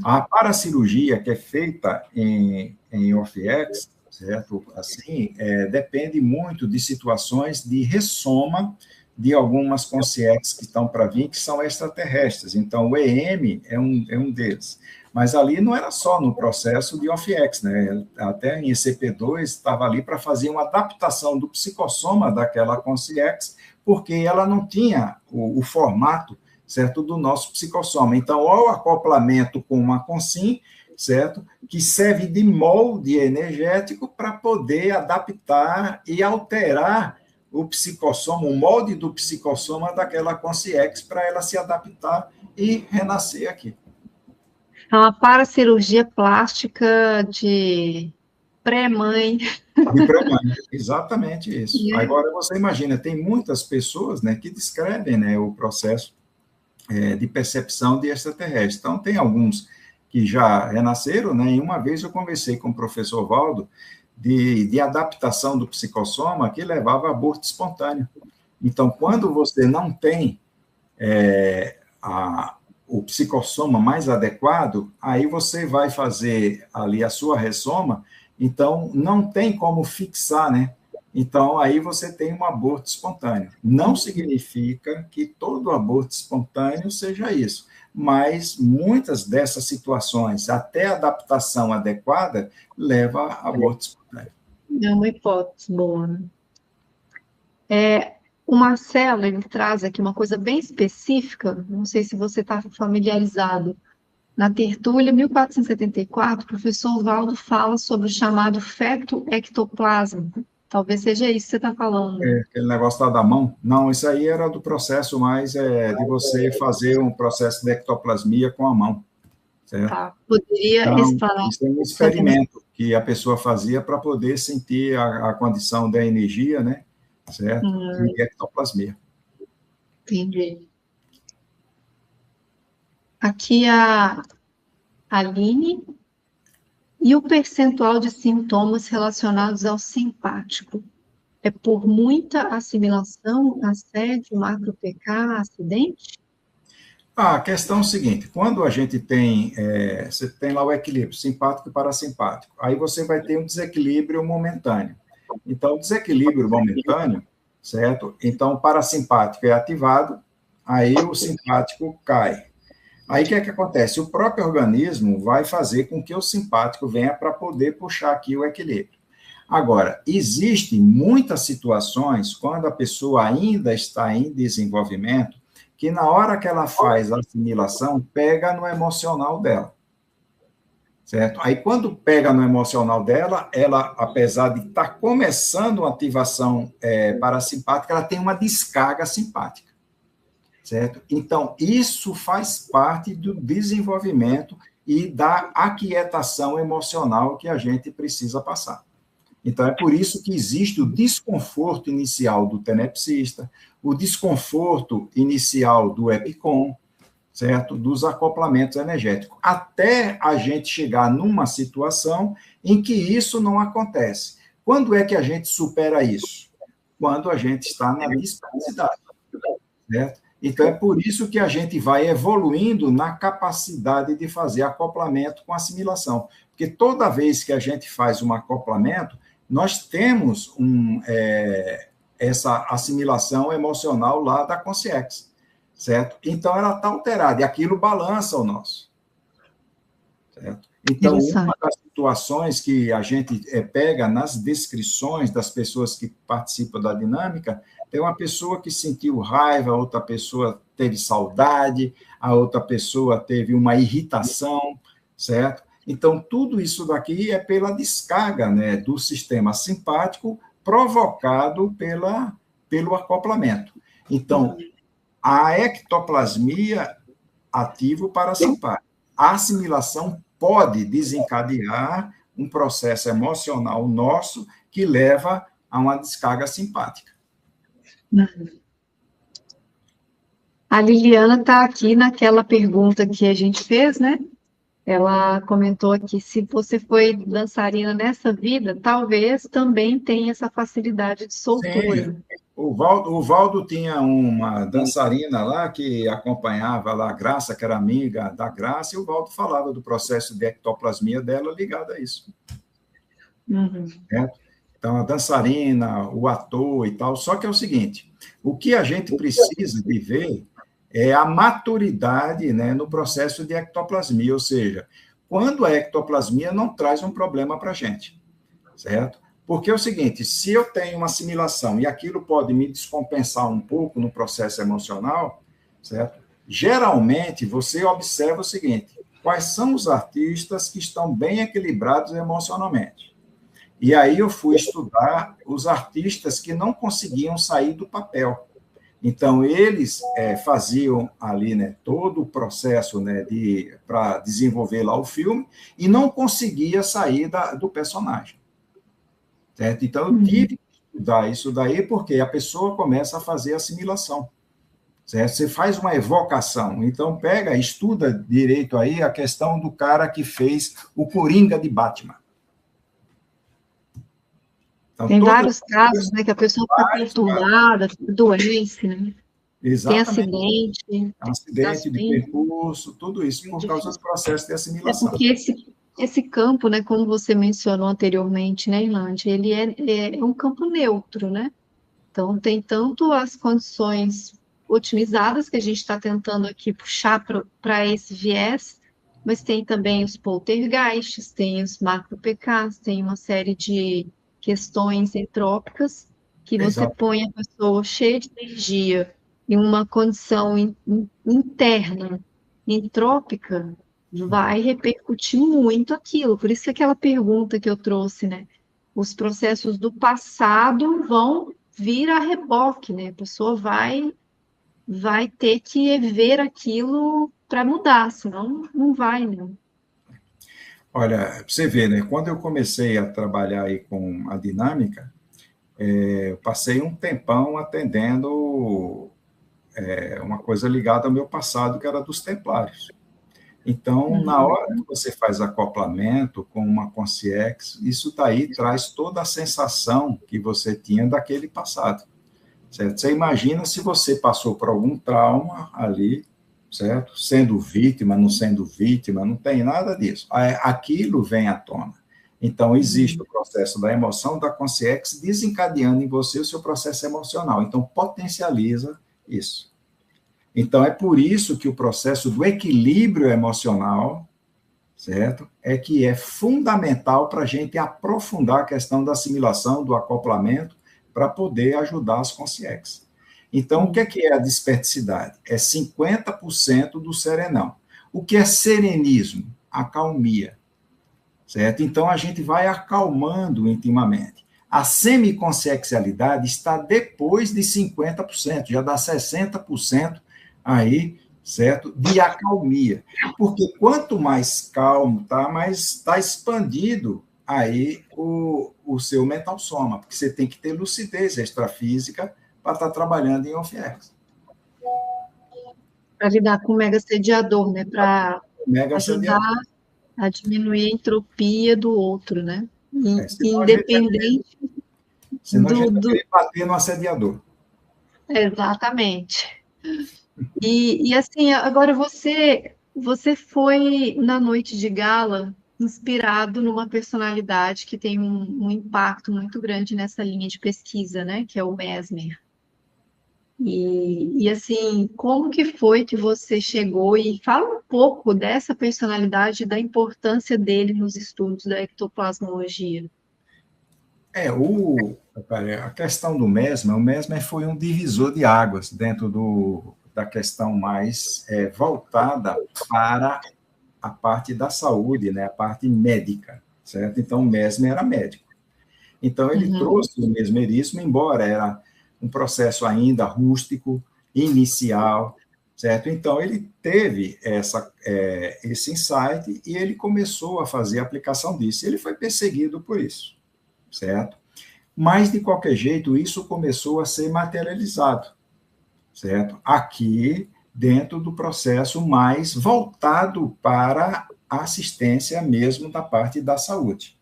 A paracirurgia que é feita em OFX, certo? Assim, depende muito de situações de ressoma de algumas consciências que estão para vir, que são extraterrestres. Então, o EM é um deles. Mas ali não era só no processo de OFX, né? Até em ECP2 estava ali para fazer uma adaptação do psicossoma daquela consciência, porque ela não tinha o formato, certo, do nosso psicossoma. Então, o acoplamento com uma consim, certo, que serve de molde energético para poder adaptar e alterar o psicossoma, o molde do psicossoma daquela consciência para ela se adaptar e renascer aqui. É uma paracirurgia plástica de pré-mãe. De pré-mãe, exatamente isso. Agora, você imagina, tem muitas pessoas, né, que descrevem, né, o processo de percepção de extraterrestre. Então, tem alguns que já renasceram, né, e uma vez eu conversei com o professor Valdo de adaptação do psicossoma que levava a aborto espontâneo. Então, quando você não tem o psicossoma mais adequado, aí você vai fazer ali a sua ressoma, então não tem como fixar, né? Então, aí você tem um aborto espontâneo. Não significa que todo aborto espontâneo seja isso, mas muitas dessas situações, até a adaptação adequada, leva a aborto espontâneo. É uma hipótese boa, né? O Marcelo, ele traz aqui uma coisa bem específica, não sei se você está familiarizado. Na tertúlia 1474, o professor Valdo fala sobre o chamado feto ectoplasma. Talvez seja isso que você está falando. Aquele negócio lá da mão. Não, isso aí era do processo mais de você fazer um processo de ectoplasmia com a mão. Certo? Tá. Poderia então, explanar. Isso é um experimento que a pessoa fazia para poder sentir a condição da energia, né? Certo? E ectoplasmia. Entendi. Aqui a Aline. E o percentual de sintomas relacionados ao simpático? É por muita assimilação, assédio, macro-PK, acidente? A questão é o seguinte, quando a gente tem, você tem lá o equilíbrio simpático e parasimpático, aí você vai ter um desequilíbrio momentâneo. Então, o desequilíbrio momentâneo, certo? Então, o parasimpático é ativado, aí o simpático cai. Aí, o que é que acontece? O próprio organismo vai fazer com que o simpático venha para poder puxar aqui o equilíbrio. Agora, existem muitas situações, quando a pessoa ainda está em desenvolvimento, que na hora que ela faz a assimilação, pega no emocional dela. Certo? Aí, quando pega no emocional dela, ela, apesar de estar começando uma ativação parasimpática, ela tem uma descarga simpática. Certo? Então, isso faz parte do desenvolvimento e da aquietação emocional que a gente precisa passar. Então, é por isso que existe o desconforto inicial do tenepsista, o desconforto inicial do EPICOM, certo? Dos acoplamentos energéticos, até a gente chegar numa situação em que isso não acontece. Quando é que a gente supera isso? Quando a gente está na dispersidade, certo? Então, é por isso que a gente vai evoluindo na capacidade de fazer acoplamento com assimilação. Porque toda vez que a gente faz um acoplamento, nós temos essa assimilação emocional lá da consciência, certo? Então, ela está alterada, e aquilo balança o nosso, certo? Então, uma das situações que a gente pega nas descrições das pessoas que participam da dinâmica, tem uma pessoa que sentiu raiva, outra pessoa teve saudade, a outra pessoa teve uma irritação, certo? Então, tudo isso daqui é pela descarga, né, do sistema simpático provocado pelo acoplamento. Então, a ectoplasmia ativa o parasimpático. A assimilação pode desencadear um processo emocional nosso que leva a uma descarga simpática. A Liliana está aqui naquela pergunta que a gente fez, né? Ela comentou aqui, se você foi dançarina nessa vida, talvez também tenha essa facilidade de soltura. Sim. O Valdo tinha uma dançarina lá que acompanhava lá a Graça, que era amiga da Graça, e o Valdo falava do processo de ectoplasmia dela ligado a isso. Certo? Então, a dançarina, o ator e tal. Só que é o seguinte, o que a gente precisa de ver é a maturidade, né, no processo de ectoplasmia, ou seja, quando a ectoplasmia não traz um problema para a gente, certo? Porque é o seguinte, se eu tenho uma assimilação e aquilo pode me descompensar um pouco no processo emocional, certo? Geralmente, você observa o seguinte, quais são os artistas que estão bem equilibrados emocionalmente? E aí eu fui estudar os artistas que não conseguiam sair do papel. Então, eles faziam ali, né, todo o processo, né, para desenvolver lá o filme e não conseguia sair do personagem. Certo? Então, eu tive que estudar isso daí porque a pessoa começa a fazer assimilação. Certo? Você faz uma evocação. Então, estuda direito aí a questão do cara que fez o Coringa de Batman. Então, tem vários casos, né, que a pessoa está perturbada, doente, né? Exatamente. Tem acidente de percurso, tudo isso por causa do processo de assimilação. É porque esse campo, né, como você mencionou anteriormente, né, Ilante, ele é um campo neutro, né? Então, tem tanto as condições otimizadas que a gente está tentando aqui puxar para esse viés, mas tem também os poltergeists, tem os macro-PKs, tem uma série de questões entrópicas que você põe a pessoa cheia de energia em uma condição interna entrópica, vai repercutir muito aquilo. Por isso que aquela pergunta que eu trouxe, né? Os processos do passado vão vir a reboque, né? A pessoa vai ter que ver aquilo para mudar, senão não vai, né? Olha, você vê, né? Quando eu comecei a trabalhar aí com a dinâmica, eu passei um tempão atendendo uma coisa ligada ao meu passado, que era dos templários. Então, na hora que você faz acoplamento com uma consciência, isso daí traz toda a sensação que você tinha daquele passado, certo? Você imagina se você passou por algum trauma ali, certo? Sendo vítima, não tem nada disso. Aquilo vem à tona. Então, existe o processo da emoção, da consciência, desencadeando em você o seu processo emocional. Então, potencializa isso. Então, é por isso que o processo do equilíbrio emocional, certo? É que é fundamental para a gente aprofundar a questão da assimilação, do acoplamento, para poder ajudar as consciências. Então, o que é a desperticidade? É 50% do serenão. O que é serenismo? Acalmia, certo? Então, a gente vai acalmando intimamente. A semiconsciencialidade está depois de 50%, já dá 60% aí, certo? De acalmia. Porque quanto mais calmo tá, mais está expandido aí o seu mental soma, porque você tem que ter lucidez extrafísica para estar trabalhando em OFIEX. para lidar com o mega-sediador, né? Para Mega ajudar assediador. a diminuir a entropia do outro, né? Senão a gente vai querer, Independente senão a do, gente vai do... querer bater no assediador. Exatamente. E assim, agora você foi na noite de gala inspirado numa personalidade que tem um impacto muito grande nessa linha de pesquisa, né? Que é o Mesmer. E assim, como que foi que você chegou e fala um pouco dessa personalidade, da importância dele nos estudos da ectoplasmologia. A questão do Mesmer, o Mesmer foi um divisor de águas dentro da questão mais voltada para a parte da saúde, né, a parte médica, certo? Então, o Mesmer era médico. Então, ele Uhum, trouxe o mesmerismo, embora era um processo ainda rústico, inicial, certo? Então, ele teve esse insight e ele começou a fazer a aplicação disso. Ele foi perseguido por isso, certo? Mas, de qualquer jeito, isso começou a ser materializado, certo? Aqui, dentro do processo mais voltado para a assistência mesmo da parte da saúde.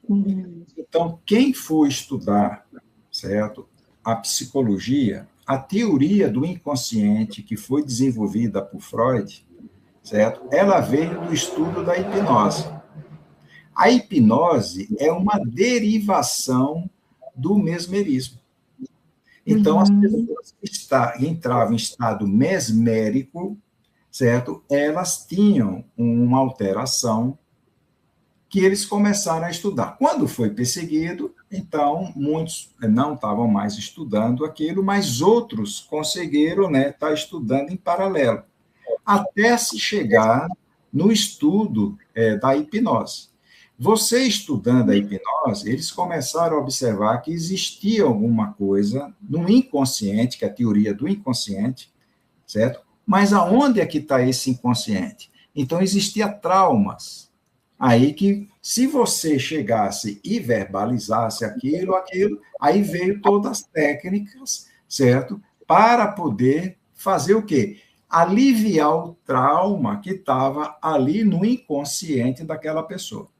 uhum, Então, quem for estudar, certo, a psicologia, a teoria do inconsciente que foi desenvolvida por Freud, certo? Ela veio do estudo da hipnose. A hipnose é uma derivação do mesmerismo. Então, as uhum, pessoas que entravam em estado mesmérico, certo? Elas tinham uma alteração que eles começaram a estudar. Quando foi perseguido, então muitos não estavam mais estudando aquilo, mas outros conseguiram, né, estar estudando em paralelo, até se chegar no estudo da hipnose. Você estudando a hipnose, eles começaram a observar que existia alguma coisa no inconsciente, que é a teoria do inconsciente, certo? Mas aonde é que está esse inconsciente? Então, existia traumas. Aí que, se você chegasse e verbalizasse aquilo, aí veio todas as técnicas, certo? Para poder fazer o quê? Aliviar o trauma que estava ali no inconsciente daquela pessoa.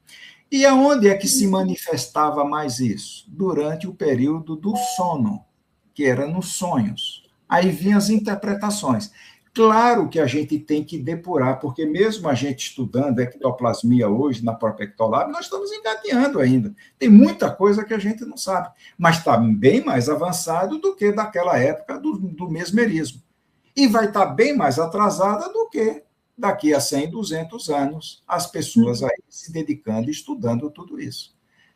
E aonde é que se manifestava mais isso? Durante o período do sono, que era nos sonhos. Aí vinham as interpretações. Claro que a gente tem que depurar, porque mesmo a gente estudando ectoplasmia hoje na própria Ectolab, nós estamos engateando ainda. Tem muita coisa que a gente não sabe, mas está bem mais avançado do que daquela época do mesmerismo. E vai estar bem mais atrasada do que daqui a 100, 200 anos, as pessoas aí se dedicando e estudando tudo isso,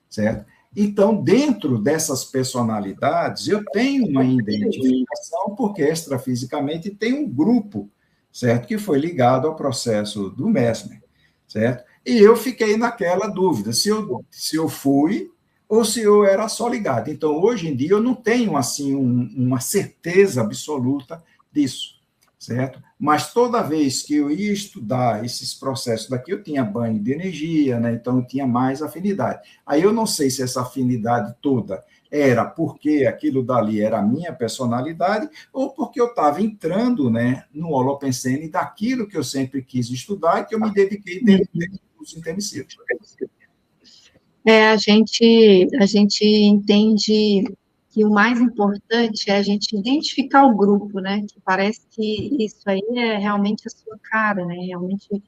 certo? Então, dentro dessas personalidades, eu tenho uma identificação, porque extrafisicamente tem um grupo, certo? Que foi ligado ao processo do Mesmer, certo? E eu fiquei naquela dúvida, se eu fui ou se eu era só ligado. Então, hoje em dia, eu não tenho, assim, uma certeza absoluta disso, certo? Mas toda vez que eu ia estudar esses processos daqui, eu tinha banho de energia, né? Então eu tinha mais afinidade. Aí eu não sei se essa afinidade toda era porque aquilo dali era a minha personalidade ou porque eu estava entrando, né, no Holopensene daquilo que eu sempre quis estudar e que eu me dediquei dentro do curso intermissivo. A gente entende que o mais importante é a gente identificar o grupo, né? Que parece que isso aí é realmente a sua cara, né? Realmente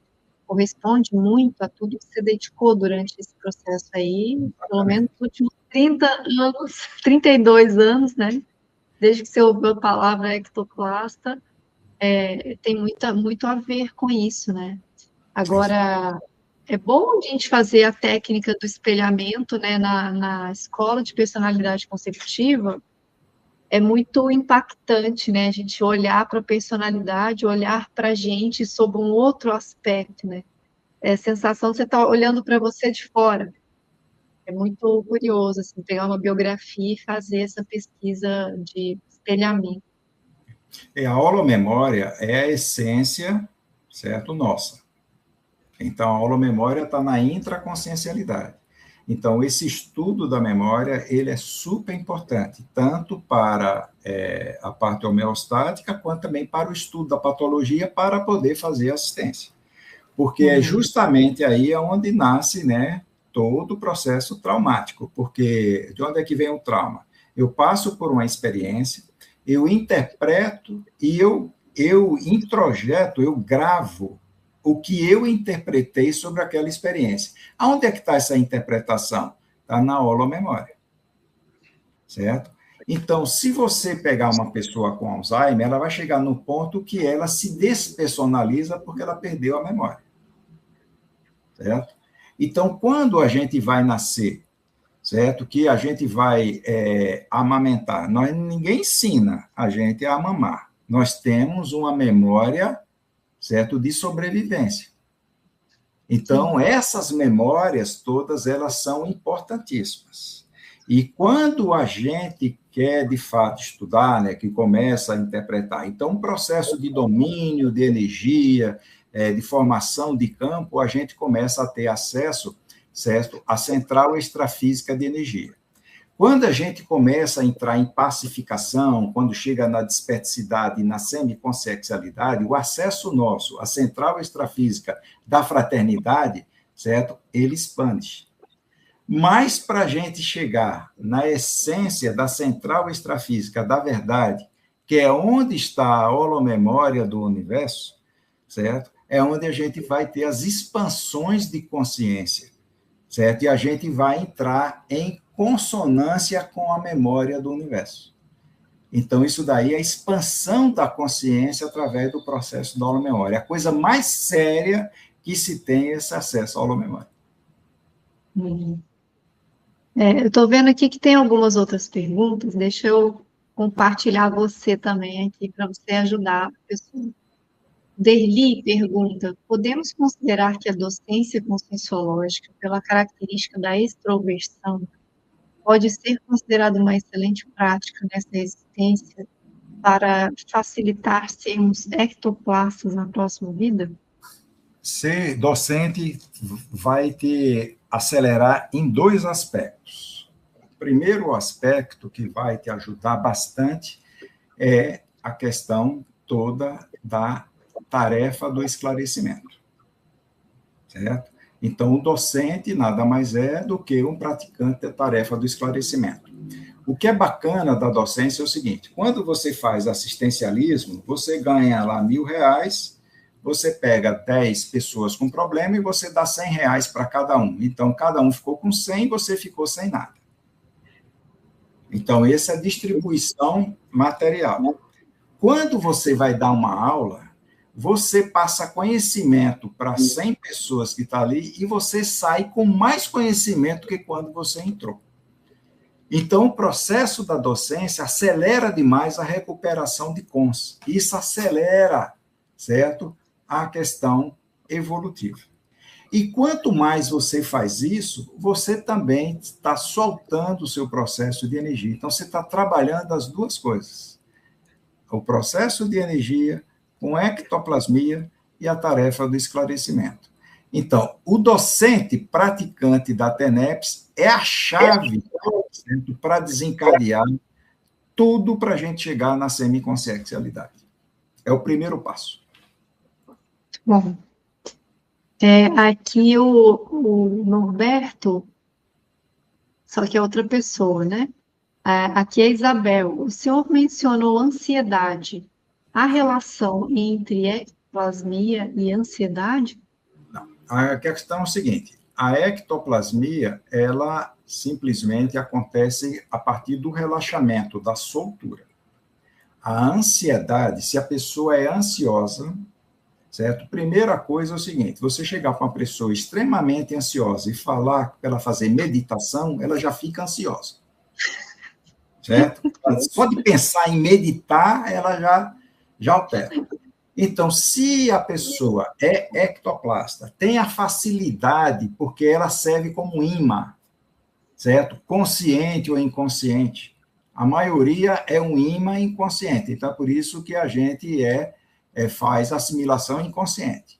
corresponde muito a tudo que você dedicou durante esse processo aí, pelo menos nos últimos 30 anos, 32 anos, né? Desde que você ouviu a palavra ectoplasta, tem muito a ver com isso, né? Agora, é bom a gente fazer a técnica do espelhamento, né, na escola de personalidade consecutiva, é muito impactante, né, a gente olhar para a personalidade, olhar para a gente sob um outro aspecto, né, é a sensação de você estar olhando para você de fora, é muito curioso, assim, pegar uma biografia e fazer essa pesquisa de espelhamento. A holomemória é a essência, certo, nossa. Então, a holomemória está na intraconsciencialidade. Então, esse estudo da memória, ele é super importante, tanto para a parte homeostática, quanto também para o estudo da patologia, para poder fazer assistência. Porque é justamente aí onde nasce, né, todo o processo traumático. Porque de onde é que vem o trauma? Eu passo por uma experiência, eu interpreto e eu introjeto, eu gravo o que eu interpretei sobre aquela experiência. Aonde é que está essa interpretação? Está na holomemória, certo? Então, se você pegar uma pessoa com Alzheimer, ela vai chegar no ponto que ela se despersonaliza porque ela perdeu a memória, certo? Então, quando a gente vai nascer, certo? Que a gente vai amamentar, ninguém ensina a gente a mamar. Nós temos uma memória, certo, de sobrevivência. Então, essas memórias todas, elas são importantíssimas. E quando a gente quer, de fato, estudar, né, que começa a interpretar, então, um processo de domínio, de energia, de formação de campo, a gente começa a ter acesso, certo, à central extrafísica de energia. Quando a gente começa a entrar em pacificação, quando chega na desperticidade e na semiconsciencialidade, o acesso nosso à central extrafísica da fraternidade, certo? Ele expande. Mas para a gente chegar na essência da central extrafísica da verdade, que é onde está a holomemória do universo, certo? É onde a gente vai ter as expansões de consciência, certo? E a gente vai entrar em consonância com a memória do universo. Então, isso daí é a expansão da consciência através do processo da holomemória. A coisa mais séria que se tem é esse acesso à holomemória. Eu estou vendo aqui que tem algumas outras perguntas, deixa eu compartilhar você também aqui, para você ajudar a pessoa. Derli pergunta: podemos considerar que a docência conscienciológica, pela característica da extroversão, pode ser considerada uma excelente prática nessa existência para facilitar sermos ectoplastas na próxima vida? Ser docente vai te acelerar em dois aspectos. O primeiro aspecto que vai te ajudar bastante é a questão toda da tarefa do esclarecimento, certo? Então, o docente nada mais é do que um praticante da tarefa do esclarecimento. O que é bacana da docência é o seguinte: quando você faz assistencialismo, você ganha lá R$1.000, você pega 10 pessoas com problema e você dá R$100 para cada um. Então, cada um ficou com 100 e você ficou sem nada. Então, essa é a distribuição material. Quando você vai dar uma aula, você passa conhecimento para 100 pessoas que estão ali e você sai com mais conhecimento que quando você entrou. Então, o processo da docência acelera demais a recuperação de cons. Isso acelera, certo, a questão evolutiva. E quanto mais você faz isso, você também está soltando o seu processo de energia. Então, você está trabalhando as duas coisas. O processo de energia com ectoplasmia e a tarefa do esclarecimento. Então, o docente praticante da TENEPS é a chave para desencadear tudo para a gente chegar na semiconsciencialidade. É o primeiro passo. Bom, aqui o Norberto, só que é outra pessoa, né? Aqui é a Isabel. O senhor mencionou ansiedade. Há relação entre ectoplasmia e ansiedade? Não. A questão é o seguinte: a ectoplasmia, ela simplesmente acontece a partir do relaxamento, da soltura. A ansiedade, se a pessoa é ansiosa, certo? Primeira coisa é o seguinte: você chegar para uma pessoa extremamente ansiosa e falar para ela fazer meditação, ela já fica ansiosa, certo? Só de pensar em meditar, ela já altera. Então, se a pessoa é ectoplasta, tem a facilidade, porque ela serve como imã, certo? Consciente ou inconsciente. A maioria é um imã inconsciente, então é por isso que a gente faz assimilação inconsciente.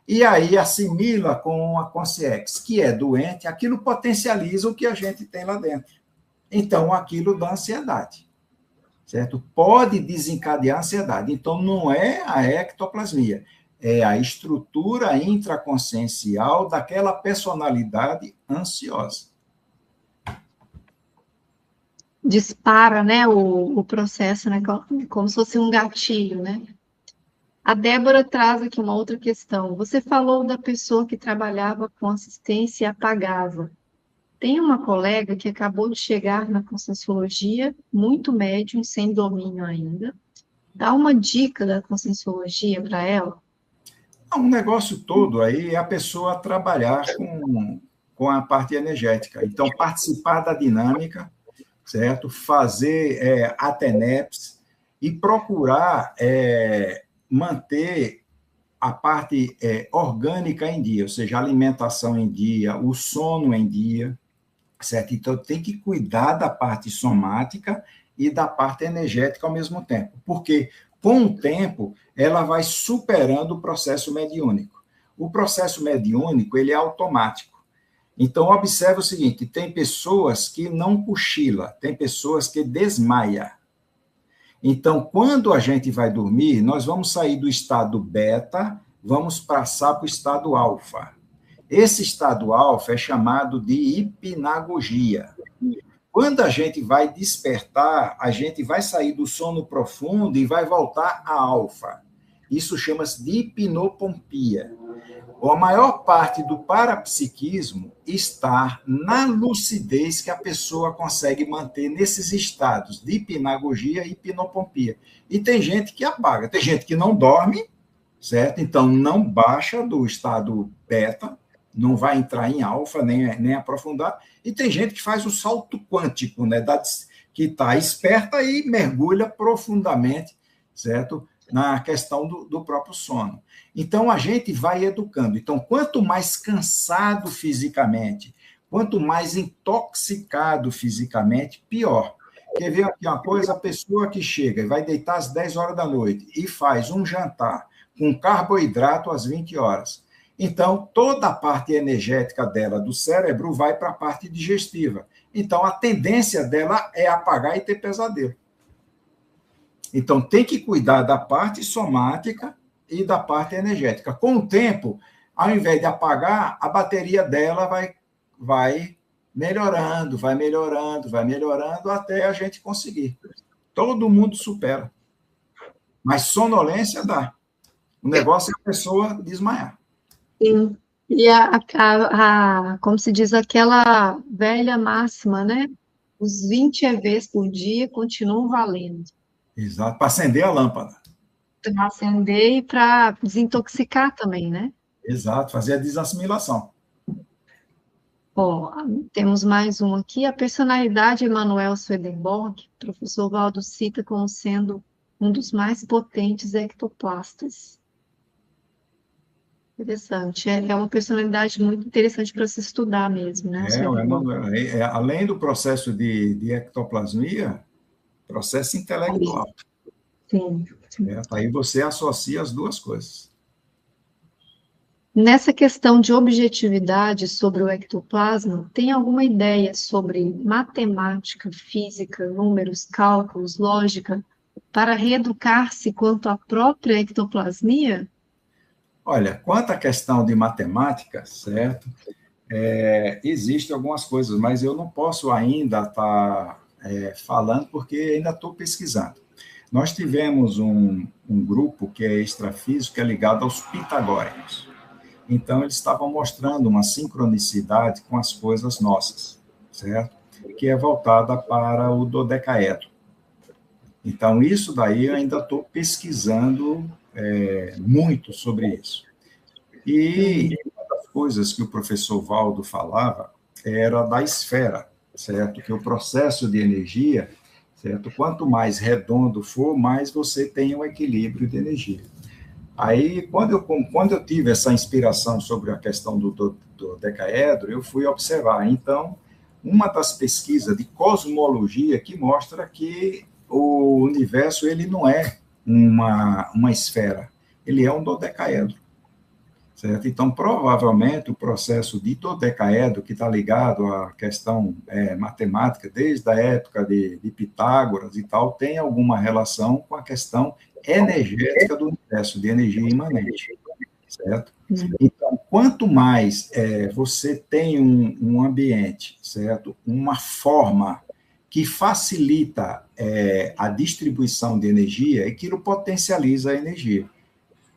e aí assimila com a consciência, que é doente, aquilo potencializa o que a gente tem lá dentro. Então, aquilo dá ansiedade, certo? Pode desencadear ansiedade. Então, não é a ectoplasmia, é a estrutura intraconsciencial daquela personalidade ansiosa. Dispara, né, o processo, né, como se fosse um gatilho, né? A Débora traz aqui uma outra questão. Você falou da pessoa que trabalhava com assistência e apagava. Tem uma colega que acabou de chegar na Conscienciologia, muito médium, sem domínio ainda. Dá uma dica da Conscienciologia para ela? Um negócio todo aí é a pessoa trabalhar com a parte energética. Então, participar da dinâmica, certo? Fazer ATENEPS e procurar manter a parte orgânica em dia, ou seja, a alimentação em dia, o sono em dia, certo? Então, tem que cuidar da parte somática e da parte energética ao mesmo tempo, porque com o tempo ela vai superando o processo mediúnico. O processo mediúnico, ele é automático. Então, observe o seguinte, tem pessoas que não cochila, tem pessoas que desmaia. Então, quando a gente vai dormir, nós vamos sair do estado beta, vamos passar para o estado alfa. Esse estado alfa é chamado de hipnagogia. Quando a gente vai despertar, a gente vai sair do sono profundo e vai voltar a alfa. Isso chama-se de hipnopompia. A maior parte do parapsiquismo está na lucidez que a pessoa consegue manter nesses estados de hipnagogia e hipnopompia. E tem gente que apaga, tem gente que não dorme, certo? Então não baixa do estado beta, não vai entrar em alfa, nem aprofundar, e tem gente que faz o salto quântico, né, que está esperta e mergulha profundamente, certo? Na questão do próprio sono. Então, a gente vai educando. Então, quanto mais cansado fisicamente, quanto mais intoxicado fisicamente, pior. Quer ver aqui uma coisa? A pessoa que chega e vai deitar às 10 horas da noite e faz um jantar com carboidrato às 20 horas. Então, toda a parte energética dela, do cérebro, vai para a parte digestiva. Então, a tendência dela é apagar e ter pesadelo. Então, tem que cuidar da parte somática e da parte energética. Com o tempo, ao invés de apagar, a bateria dela vai melhorando, até a gente conseguir. Todo mundo supera. Mas sonolência dá. O negócio é a pessoa desmaiar. Sim. E como se diz, aquela velha máxima, né? Os 20 EVs por dia continuam valendo. Exato, para acender a lâmpada. Para acender e para desintoxicar também, né? Exato, fazer a desassimilação. Ó, temos mais um aqui. A personalidade Emanuel Swedenborg, o professor Valdo cita como sendo um dos mais potentes ectoplastas. Interessante. É uma personalidade muito interessante para se estudar mesmo, né? Além do processo de ectoplasmia, processo intelectual. Sim. Aí você associa as duas coisas. Nessa questão de objetividade sobre o ectoplasma, tem alguma ideia sobre matemática, física, números, cálculos, lógica, para reeducar-se quanto à própria ectoplasmia? Olha, quanto à questão de matemática, certo? Existem algumas coisas, mas eu não posso ainda estar falando porque ainda estou pesquisando. Nós tivemos um grupo que é extrafísico, que é ligado aos pitagóricos. Então, eles estavam mostrando uma sincronicidade com as coisas nossas, certo? Que é voltada para o dodecaedro. Então, isso daí eu ainda estou pesquisando muito sobre isso. E uma das coisas que o professor Valdo falava era da esfera, certo? Que o processo de energia, certo? Quanto mais redondo for, mais você tem um equilíbrio de energia. Aí, quando eu tive essa inspiração sobre a questão do decaedro, eu fui observar. Então, uma das pesquisas de cosmologia que mostra que o universo ele não é uma esfera, ele é um dodecaedro. certo? Então, provavelmente, o processo de dodecaedro, que está ligado à questão matemática, desde a época de Pitágoras e tal, tem alguma relação com a questão energética do universo, de energia imanente, certo? Então, quanto mais você tem um ambiente, certo? Uma forma que facilita a distribuição de energia, aquilo potencializa a energia.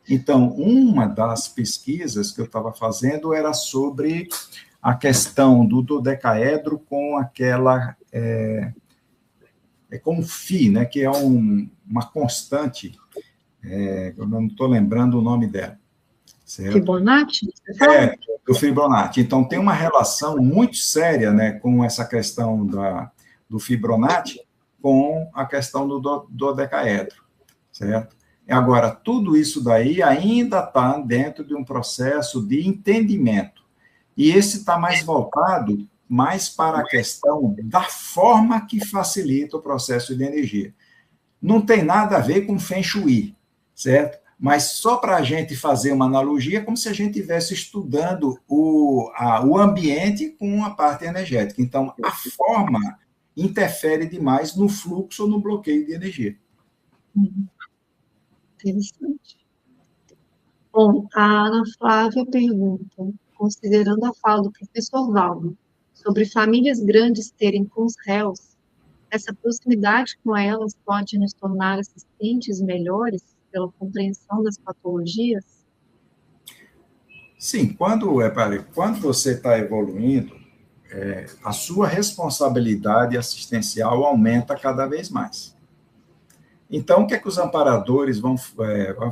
Então, uma das pesquisas que eu estava fazendo era sobre a questão do dodecaedro com aquela, com o Φ, né, que é uma constante, eu não estou lembrando o nome dela, certo? Fibonacci, você fala? Do Fibonacci. Então, tem uma relação muito séria, né, com essa questão do Fibonacci com a questão do dodecaedro, certo? Agora, tudo isso daí ainda está dentro de um processo de entendimento. E esse está mais voltado mais para a questão da forma que facilita o processo de energia. Não tem nada a ver com Feng Shui, certo? Mas só para a gente fazer uma analogia, como se a gente estivesse estudando o ambiente com a parte energética. Então, a forma interfere demais no fluxo ou no bloqueio de energia. Interessante. Bom, a Ana Flávia pergunta, considerando a fala do professor Valdo sobre famílias grandes terem com os réus, essa proximidade com elas pode nos tornar assistentes melhores pela compreensão das patologias? Sim, quando você está evoluindo, a sua responsabilidade assistencial aumenta cada vez mais. Então, o que é que os amparadores vão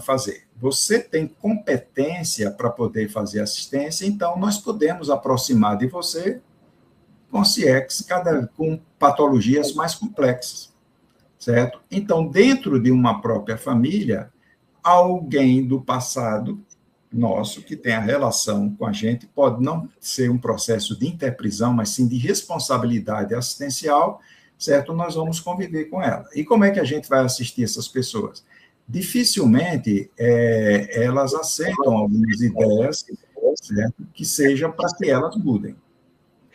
fazer? Você tem competência para poder fazer assistência, então nós podemos aproximar de você com CIEX, com patologias mais complexas, certo? Então, dentro de uma própria família, alguém do passado nosso que tem a relação com a gente pode não ser um processo de interprisão, mas sim de responsabilidade assistencial, certo? Nós vamos conviver com ela. E como é que a gente vai assistir essas pessoas? Dificilmente elas aceitam algumas ideias, certo? Que sejam para que elas mudem,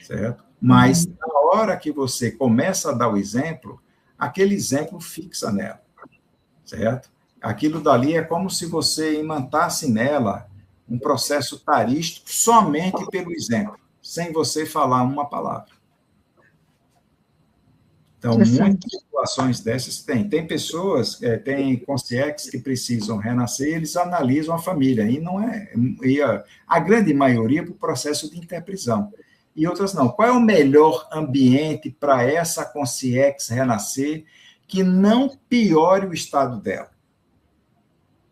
certo? Mas na hora que você começa a dar o exemplo, aquele exemplo fixa nela, certo? Aquilo dali é como se você imantasse nela um processo tarístico somente pelo exemplo, sem você falar uma palavra. Então, muitas situações dessas tem. Tem pessoas, tem consciências que precisam renascer, eles analisam a família, e não é. E a grande maioria para o processo de interprisão. E outras não. Qual é o melhor ambiente para essa consciência renascer que não piore o estado dela?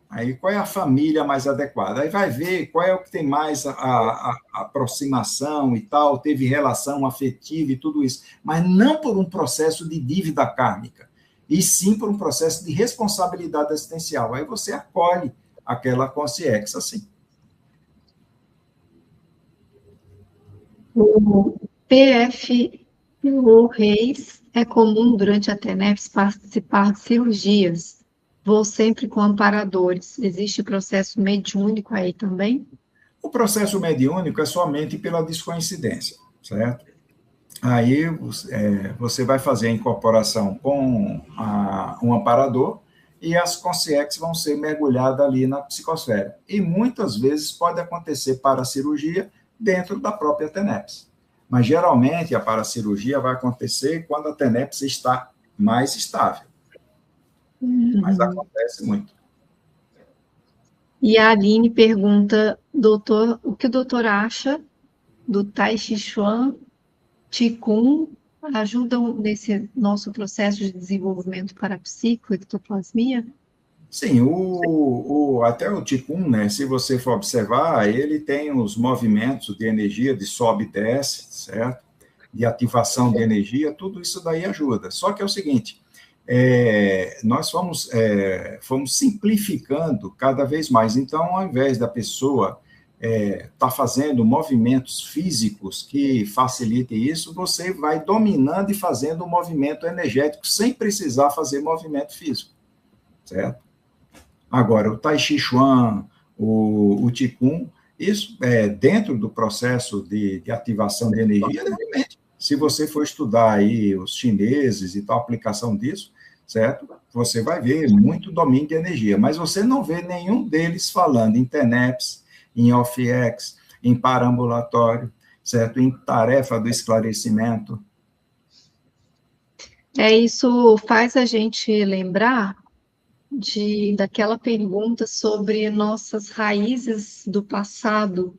Aí, qual é a família mais adequada? Aí vai ver qual é o que tem mais a aproximação e tal, teve relação afetiva e tudo isso, mas não por um processo de dívida kármica, e sim por um processo de responsabilidade assistencial. Aí você acolhe aquela consciência assim. O PFO Reis é comum durante a TENEPS participar de cirurgias. Vou sempre com amparadores. Existe processo mediúnico aí também? O processo mediúnico é somente pela descoincidência, certo? Aí você vai fazer a incorporação com um amparador e as consciências vão ser mergulhadas ali na psicosfera. E muitas vezes pode acontecer paracirurgia dentro da própria TENEPS. Mas geralmente a paracirurgia vai acontecer quando a TENEPS está mais estável. Mas acontece muito. E a Aline pergunta, doutor, o que o doutor acha do Tai Chi Chuan, Qigong, ajudam nesse nosso processo de desenvolvimento para psicoectoplasmia? Sim, até o Qigong, né, se você for observar, ele tem os movimentos de energia de sobe e desce, certo? De ativação de energia, tudo isso daí ajuda. Só que é o seguinte, nós fomos simplificando cada vez mais. Então, ao invés da pessoa estar fazendo movimentos físicos que facilitem isso, você vai dominando e fazendo um movimento energético sem precisar fazer movimento físico, certo? Agora, o Tai Chi Chuan, o Qigong, Isso, dentro do processo de ativação de energia, realmente, se você for estudar aí os chineses e tal, a aplicação disso, certo? Você vai ver muito domínio de energia, mas você não vê nenhum deles falando em TENEPS, em OFF-X, em parambulatório, certo? Em tarefa do esclarecimento. Isso faz a gente lembrar daquela pergunta sobre nossas raízes do passado,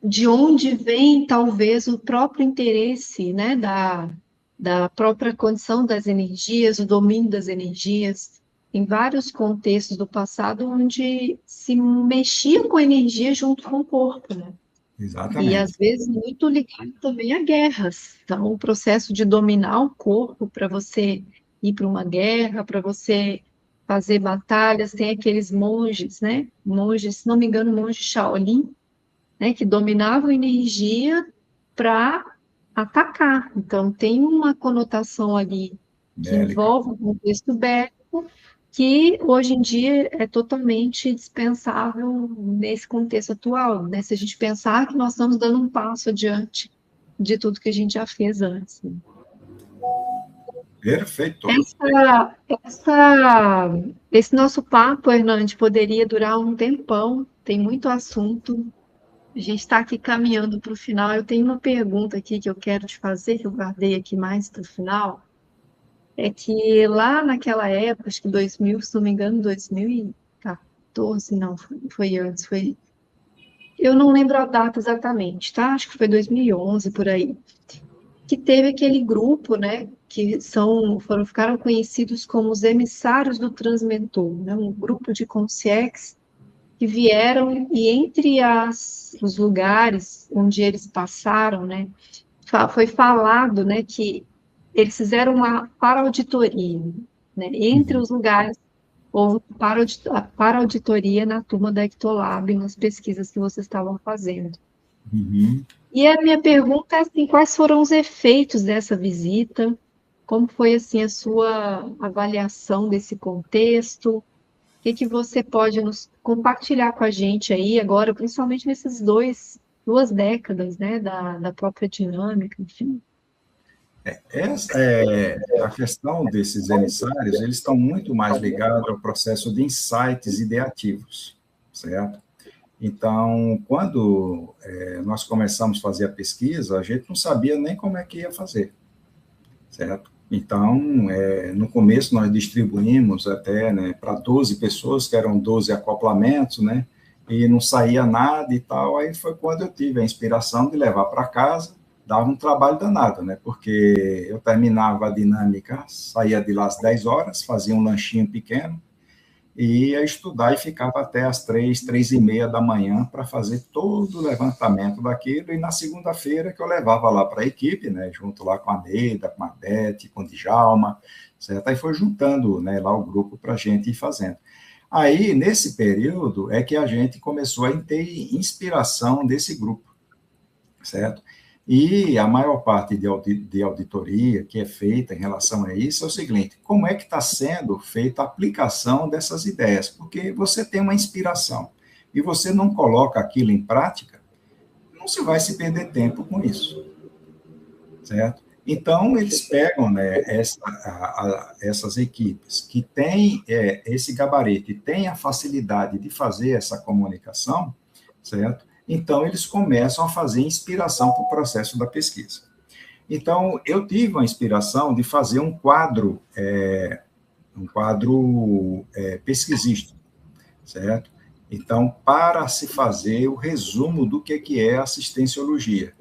de onde vem talvez o próprio interesse, né, da própria condição das energias, o domínio das energias, em vários contextos do passado onde se mexia com a energia junto com o corpo, né? E às Exatamente. vezes muito ligado também a guerras. Então, o processo de dominar o corpo para você ir para uma guerra, para você fazer batalhas, tem aqueles monges, né? Monges, se não me engano, monge Shaolin, né? Que dominavam a energia para atacar. Então, tem uma conotação ali que Bélica. envolve o contexto bélico, que hoje em dia é totalmente dispensável nesse contexto atual, né? Se a gente pensar que nós estamos dando um passo adiante de tudo que a gente já fez antes, né? Perfeito. Esse nosso papo, Hernande, poderia durar um tempão, tem muito assunto. A gente está aqui caminhando para o final. Eu tenho uma pergunta aqui que eu quero te fazer, que eu guardei aqui mais para o final. É que lá naquela época, acho que 2000, se não me engano, 2014, não, foi antes, foi. Eu não lembro a data exatamente, tá? Acho que foi 2011 por aí. Que teve aquele grupo, né? Ficaram conhecidos como os emissários do transmentor, né? Um grupo de consciências que vieram e entre os lugares onde eles passaram, né, foi falado, né, que eles fizeram uma para-auditoria, né, entre Uhum. os lugares houve para-auditoria na turma da Ectolab, nas pesquisas que vocês estavam fazendo. Uhum. E a minha pergunta é assim, quais foram os efeitos dessa visita? Como foi assim a sua avaliação desse contexto? Que você pode nos compartilhar com a gente aí agora, principalmente nesses duas décadas, né, da própria dinâmica, enfim. A questão desses emissários, eles estão muito mais ligados ao processo de insights ideativos, certo? Então, quando nós começamos a fazer a pesquisa, a gente não sabia nem como é que ia fazer, certo? Então, no começo nós distribuímos até, né, para 12 pessoas, que eram 12 acoplamentos, né, e não saía nada e tal, aí foi quando eu tive a inspiração de levar para casa, dava um trabalho danado, né, porque eu terminava a dinâmica, saía de lá às 10 horas, fazia um lanchinho pequeno, e ia estudar e ficava até as 3h30 da manhã para fazer todo o levantamento daquilo, e na segunda-feira que eu levava lá para a equipe, né, junto lá com a Neida, com a Beth, com o Djalma, certo? Aí foi juntando, né, lá o grupo para a gente ir fazendo. Aí, nesse período, é que a gente começou a ter inspiração desse grupo, certo? E a maior parte de auditoria que é feita em relação a isso é o seguinte: como é que está sendo feita a aplicação dessas ideias? Porque você tem uma inspiração e você não coloca aquilo em prática, não se vai se perder tempo com isso, certo? Então, eles pegam, né, essas equipes que têm esse gabarito e têm a facilidade de fazer essa comunicação, certo? Então, eles começam a fazer inspiração para o processo da pesquisa. Então, eu tive a inspiração de fazer um quadro pesquisístico, certo? Então, para se fazer o resumo do que é assistenciologia.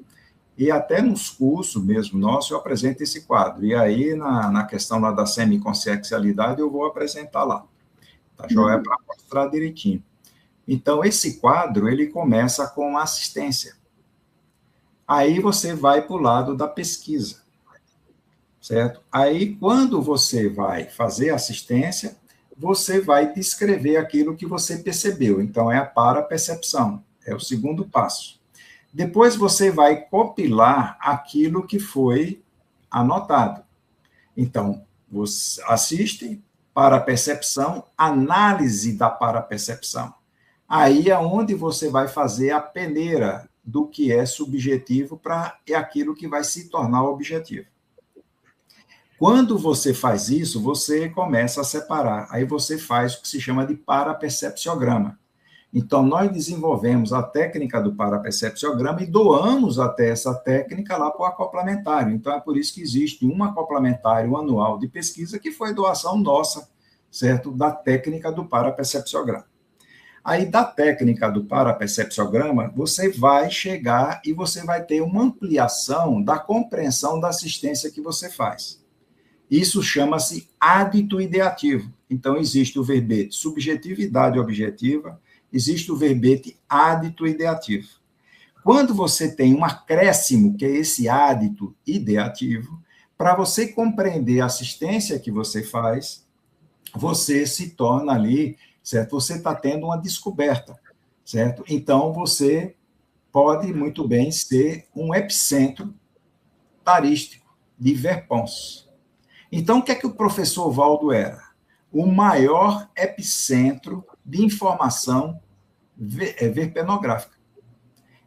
E até nos cursos mesmo nossos, eu apresento esse quadro. E aí, na questão lá da semiconsciencialidade, eu vou apresentar lá. Tá, joia? Para mostrar direitinho. Então, esse quadro, ele começa com assistência. Aí você vai para o lado da pesquisa, certo? Aí, quando você vai fazer assistência, você vai descrever aquilo que você percebeu. Então, é a parapercepção, é o segundo passo. Depois, você vai compilar aquilo que foi anotado. Então, você assiste parapercepção, análise da parapercepção. Aí é onde você vai fazer a peneira do que é subjetivo para aquilo que vai se tornar objetivo. Quando você faz isso, você começa a separar. Aí você faz o que se chama de parapercepciograma. Então, nós desenvolvemos a técnica do parapercepciograma e doamos até essa técnica lá para o acoplamentário. Então, é por isso que existe um acoplamentário anual de pesquisa que foi doação nossa, certo? Da técnica do parapercepciograma. Aí, da técnica do parapercepciograma, você vai chegar e você vai ter uma ampliação da compreensão da assistência que você faz. Isso chama-se ádito ideativo. Então, existe o verbete subjetividade objetiva, existe o verbete ádito ideativo. Quando você tem um acréscimo, que é esse ádito ideativo, para você compreender a assistência que você faz, você se torna ali, certo? Você está tendo uma descoberta, certo? Então, você pode muito bem ser um epicentro tarístico de Verpons. Então, o que é que o professor Valdo era? O maior epicentro de informação verpenográfica.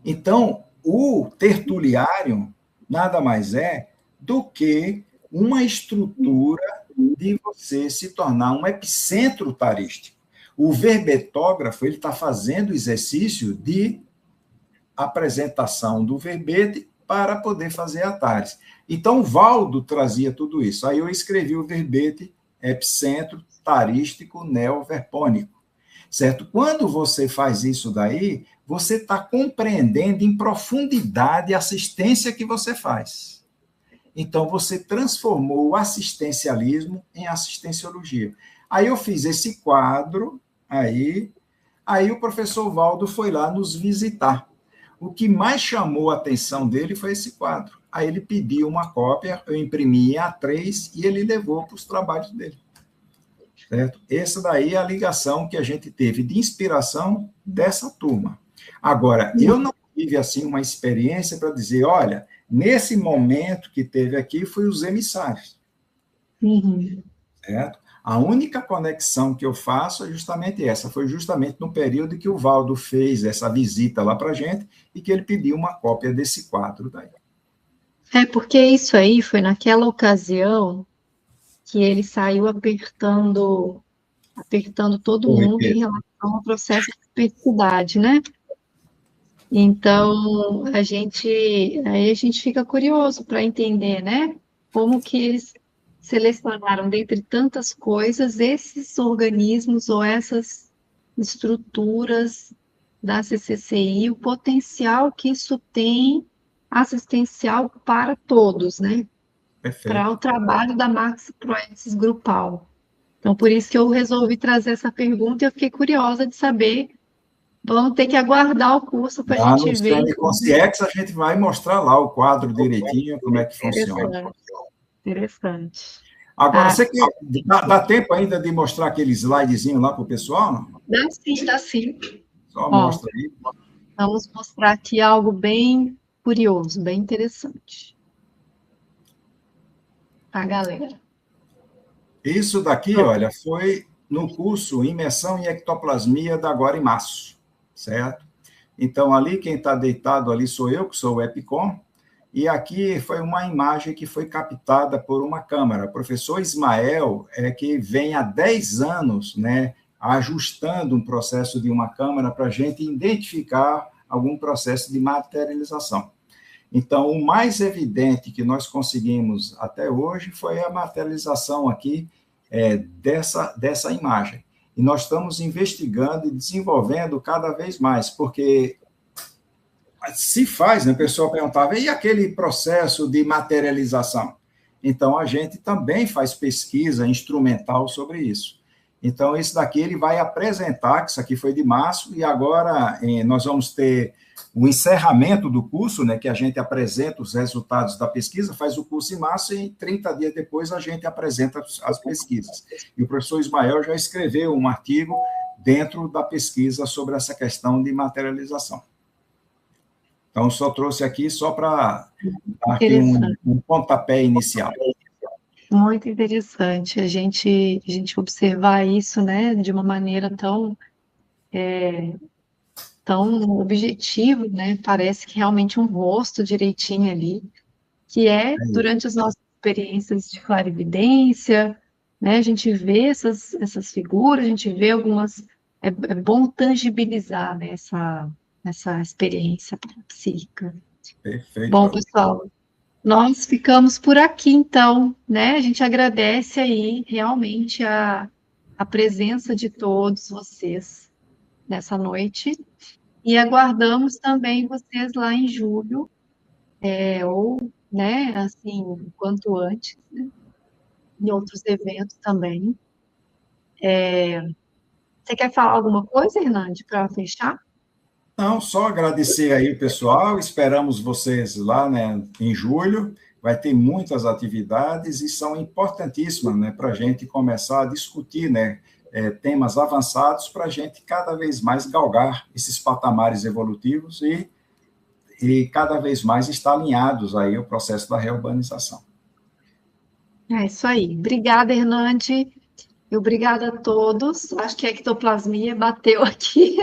Então, o tertuliário nada mais é do que uma estrutura de você se tornar um epicentro tarístico. O verbetógrafo ele está fazendo o exercício de apresentação do verbete para poder fazer atalhos. Então, Valdo trazia tudo isso. Aí eu escrevi o verbete epicentro tarístico neoverpônico, certo? Quando você faz isso daí, você está compreendendo em profundidade a assistência que você faz. Então, você transformou o assistencialismo em assistenciologia. Aí eu fiz esse quadro, aí o professor Valdo foi lá nos visitar. O que mais chamou a atenção dele foi esse quadro. Aí ele pediu uma cópia, eu imprimi em A3 e ele levou para os trabalhos dele. Certo? Essa daí é a ligação que a gente teve de inspiração dessa turma. Agora, eu não tive assim uma experiência para dizer, olha, nesse momento que teve aqui foi os emissários. Certo? A única conexão que eu faço é justamente essa. Foi justamente no período que o Valdo fez essa visita lá para a gente e que ele pediu uma cópia desse quadro daí. É porque isso aí foi naquela ocasião que ele saiu apertando todo Oi, mundo em Pedro. relação ao processo de perplexidade, né? Então, aí a gente fica curioso para entender, né? Como que eles selecionaram, dentre tantas coisas, esses organismos ou essas estruturas da CCCI, o potencial que isso tem assistencial para todos, né? Para o Perfeito. trabalho da Max Proensis grupal. Então, por isso que eu resolvi trazer essa pergunta e eu fiquei curiosa de saber. Vamos ter que aguardar o curso para a Lá gente no ver. Semi Consciex, a gente vai mostrar lá o quadro direitinho, como é que funciona. Interessante, interessante. Agora, Ah, você quer, dá tempo ainda de mostrar aquele slidezinho lá para o pessoal? Não? dá sim, dá sim. Só Ó, mostra aí. vamos mostrar aqui algo bem curioso, bem interessante. A galera. Isso daqui, olha, foi no curso Imersão em Ectoplasmia da Agora em Março, certo? Então, ali, quem está deitado ali sou eu, que sou o EPICOM, e aqui foi uma imagem que foi captada por uma câmera. O professor Ismael é que vem há 10 anos, né, ajustando um processo de uma câmera para a gente identificar algum processo de materialização. Então, o mais evidente que nós conseguimos até hoje foi a materialização aqui dessa imagem. E nós estamos investigando e desenvolvendo cada vez mais, porque se faz, né? O pessoal perguntava, e aquele processo de materialização? Então, a gente também faz pesquisa instrumental sobre isso. Então, esse daqui ele vai apresentar, que isso aqui foi de março, e agora nós vamos ter o encerramento do curso, né, que a gente apresenta os resultados da pesquisa, faz o curso em março e 30 dias depois a gente apresenta as pesquisas. E o professor Ismael já escreveu um artigo dentro da pesquisa sobre essa questão de materialização. Então, só trouxe aqui só para dar aqui um pontapé inicial. Muito interessante a gente observar isso, né, de uma maneira tão tão objetivo, né? Parece que realmente um rosto direitinho ali, que é durante as nossas experiências de clarividência, né? A gente vê essas figuras, a gente vê algumas. É bom tangibilizar, né, essa experiência psíquica. Bom, Perfeito. pessoal, nós ficamos por aqui, então, né? A gente agradece aí realmente a presença de todos vocês nessa noite e aguardamos também vocês lá em julho, ou, né, assim, o quanto antes, né, em outros eventos também. Você quer falar alguma coisa, Hernande, para fechar? Não, só agradecer aí o pessoal, esperamos vocês lá, né, em julho, vai ter muitas atividades e são importantíssimas, né, para a gente começar a discutir, né, temas avançados para a gente cada vez mais galgar esses patamares evolutivos e cada vez mais estar alinhados aí ao processo da reurbanização. É isso aí. Obrigada, Hernande. E obrigada a todos. Acho que a ectoplasmia bateu aqui.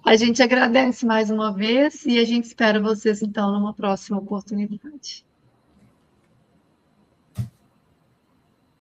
A gente agradece mais uma vez e a gente espera vocês, então, numa próxima oportunidade.